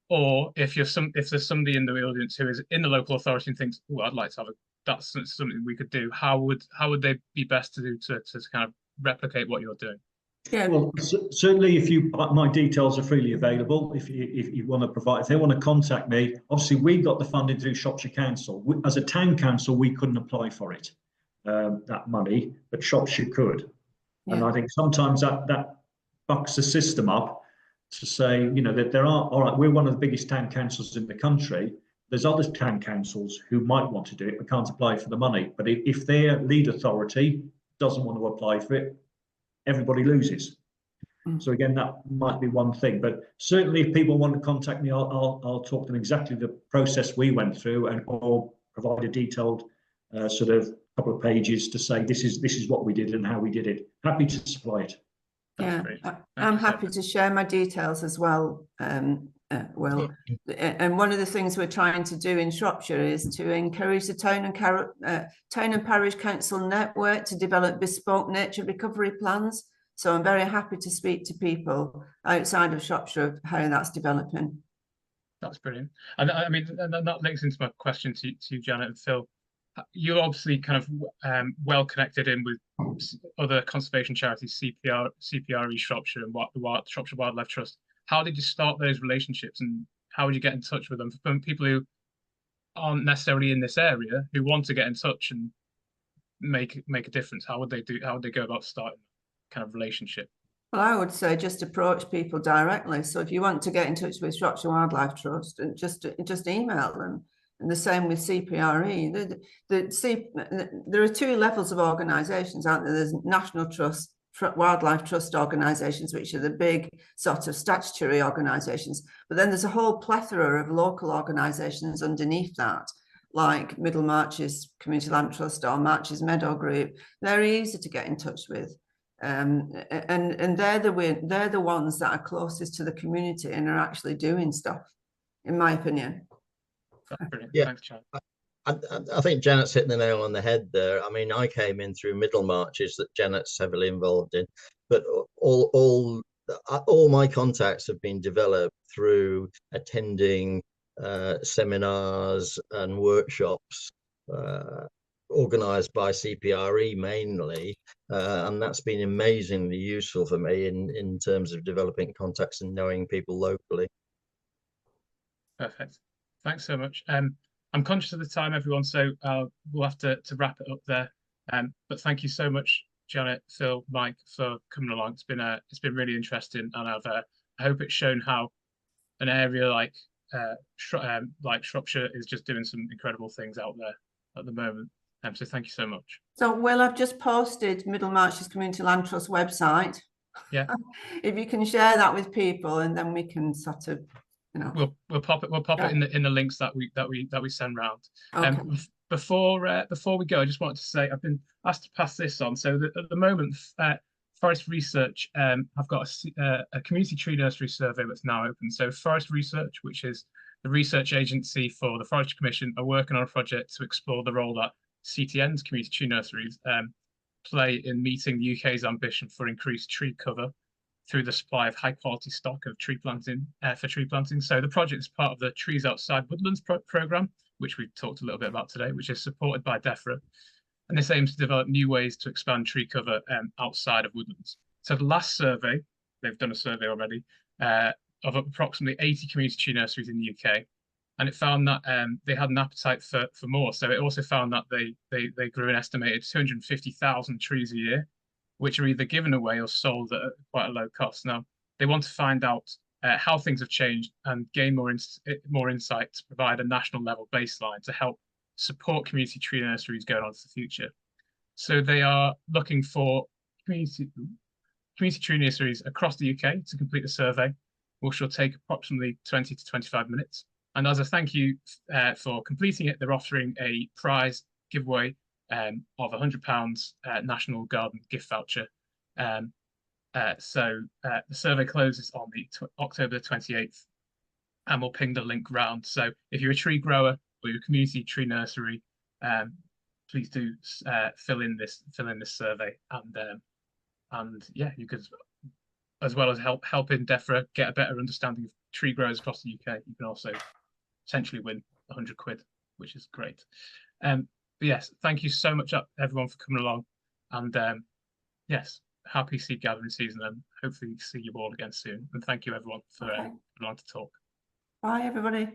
or if there's somebody in the audience who is in the local authority and thinks, oh, I'd like to have that's something we could do, how would they be best to do to kind of replicate what you're doing? Yeah. Well, certainly, my details are freely available. If you want to provide, if they want to contact me, obviously we got the funding through Shropshire Council. As a town council, we couldn't apply for it, that money, but Shropshire could. Yeah. And I think sometimes that bucks the system up to say, you know, that there are, all right, we're one of the biggest town councils in the country. There's other town councils who might want to do it but can't apply for the money. But if their lead authority doesn't want to apply for it, everybody loses. So again, that might be one thing. But certainly, if people want to contact me, I'll talk to them exactly the process we went through, and or provide a detailed sort of couple of pages to say this is what we did and how we did it. Happy to supply it. Yeah, I'm happy to share my details as well. Will, and one of the things we're trying to do in Shropshire is to encourage the town and parish council network to develop bespoke nature recovery plans. So I'm very happy to speak to people outside of Shropshire of how that's developing. That's brilliant. And I mean, and that links into my question to Janet and Phil. you're obviously kind of well connected in with other conservation charities, CPRE Shropshire and the Shropshire Wildlife Trust. How did you start those relationships, and how would you get in touch with them from people who aren't necessarily in this area who want to get in touch and make a difference? How would they go about starting that kind of relationship? Well, I would say just approach people directly. So if you want to get in touch with Shropshire Wildlife Trust, and just email them. And the same with CPRE. There are two levels of organisations, aren't there? There's National Trust, Wildlife Trust organisations, which are the big sort of statutory organisations. But then there's a whole plethora of local organisations underneath that, like Middle Marches Community Land Trust or Marches Meadow Group. They're easy to get in touch with. And they're the ones that are closest to the community and are actually doing stuff, in my opinion. Brilliant. Yeah. Thanks, Chad. I think Janet's hitting the nail on the head there. I mean, I came in through Middle Marches that Janet's heavily involved in, but all my contacts have been developed through attending seminars and workshops organised by CPRE mainly, and that's been amazingly useful for me in terms of developing contacts and knowing people locally. Perfect. Thanks so much. I'm conscious of the time, everyone, so we'll have to wrap it up there. But thank you so much, Janet, Phil, Mike, for coming along. It's been really interesting, and I hope it's shown how an area like Shropshire is just doing some incredible things out there at the moment. So thank you so much. So, Will, I've just posted Middle Marches Community Land Trust website. Yeah. If you can share that with people, and then we can sort of, you know, we'll pop it in the links that we send round. okay. Before we go, I just wanted to say I've been asked to pass this on. So at the moment, Forest Research have got a community tree nursery survey that's now open. So Forest Research, which is the research agency for the Forestry Commission, are working on a project to explore the role that CTN's community tree nurseries play in meeting the UK's ambition for increased tree cover through the supply of high quality stock of tree planting for tree planting. So the project is part of the Trees Outside Woodlands programme, which we've talked a little bit about today, which is supported by DEFRA. And this aims to develop new ways to expand tree cover outside of woodlands. So the last survey, they've done a survey already of approximately 80 community tree nurseries in the UK. And it found that they had an appetite for more. So it also found that they grew an estimated 250,000 trees a year, which are either given away or sold at quite a low cost. Now, they want to find out how things have changed and gain more insight to provide a national level baseline to help support community tree nurseries going on to the future. So they are looking for community tree nurseries across the UK to complete the survey, which will take approximately 20 to 25 minutes. And as a thank you for completing it, they're offering a prize giveaway of £100 National Garden gift voucher. So the survey closes on the October 28th, and we'll ping the link round. So if you're a tree grower or you're a community tree nursery, please do fill in this survey, and yeah, you could, as well as helping DEFRA get a better understanding of tree growers across the UK, you can also potentially win £100, which is great. But yes, thank you so much, everyone, for coming along, and yes, happy seed gathering season, and hopefully see you all again soon. And thank you, everyone, for allowing to talk. Bye, everybody.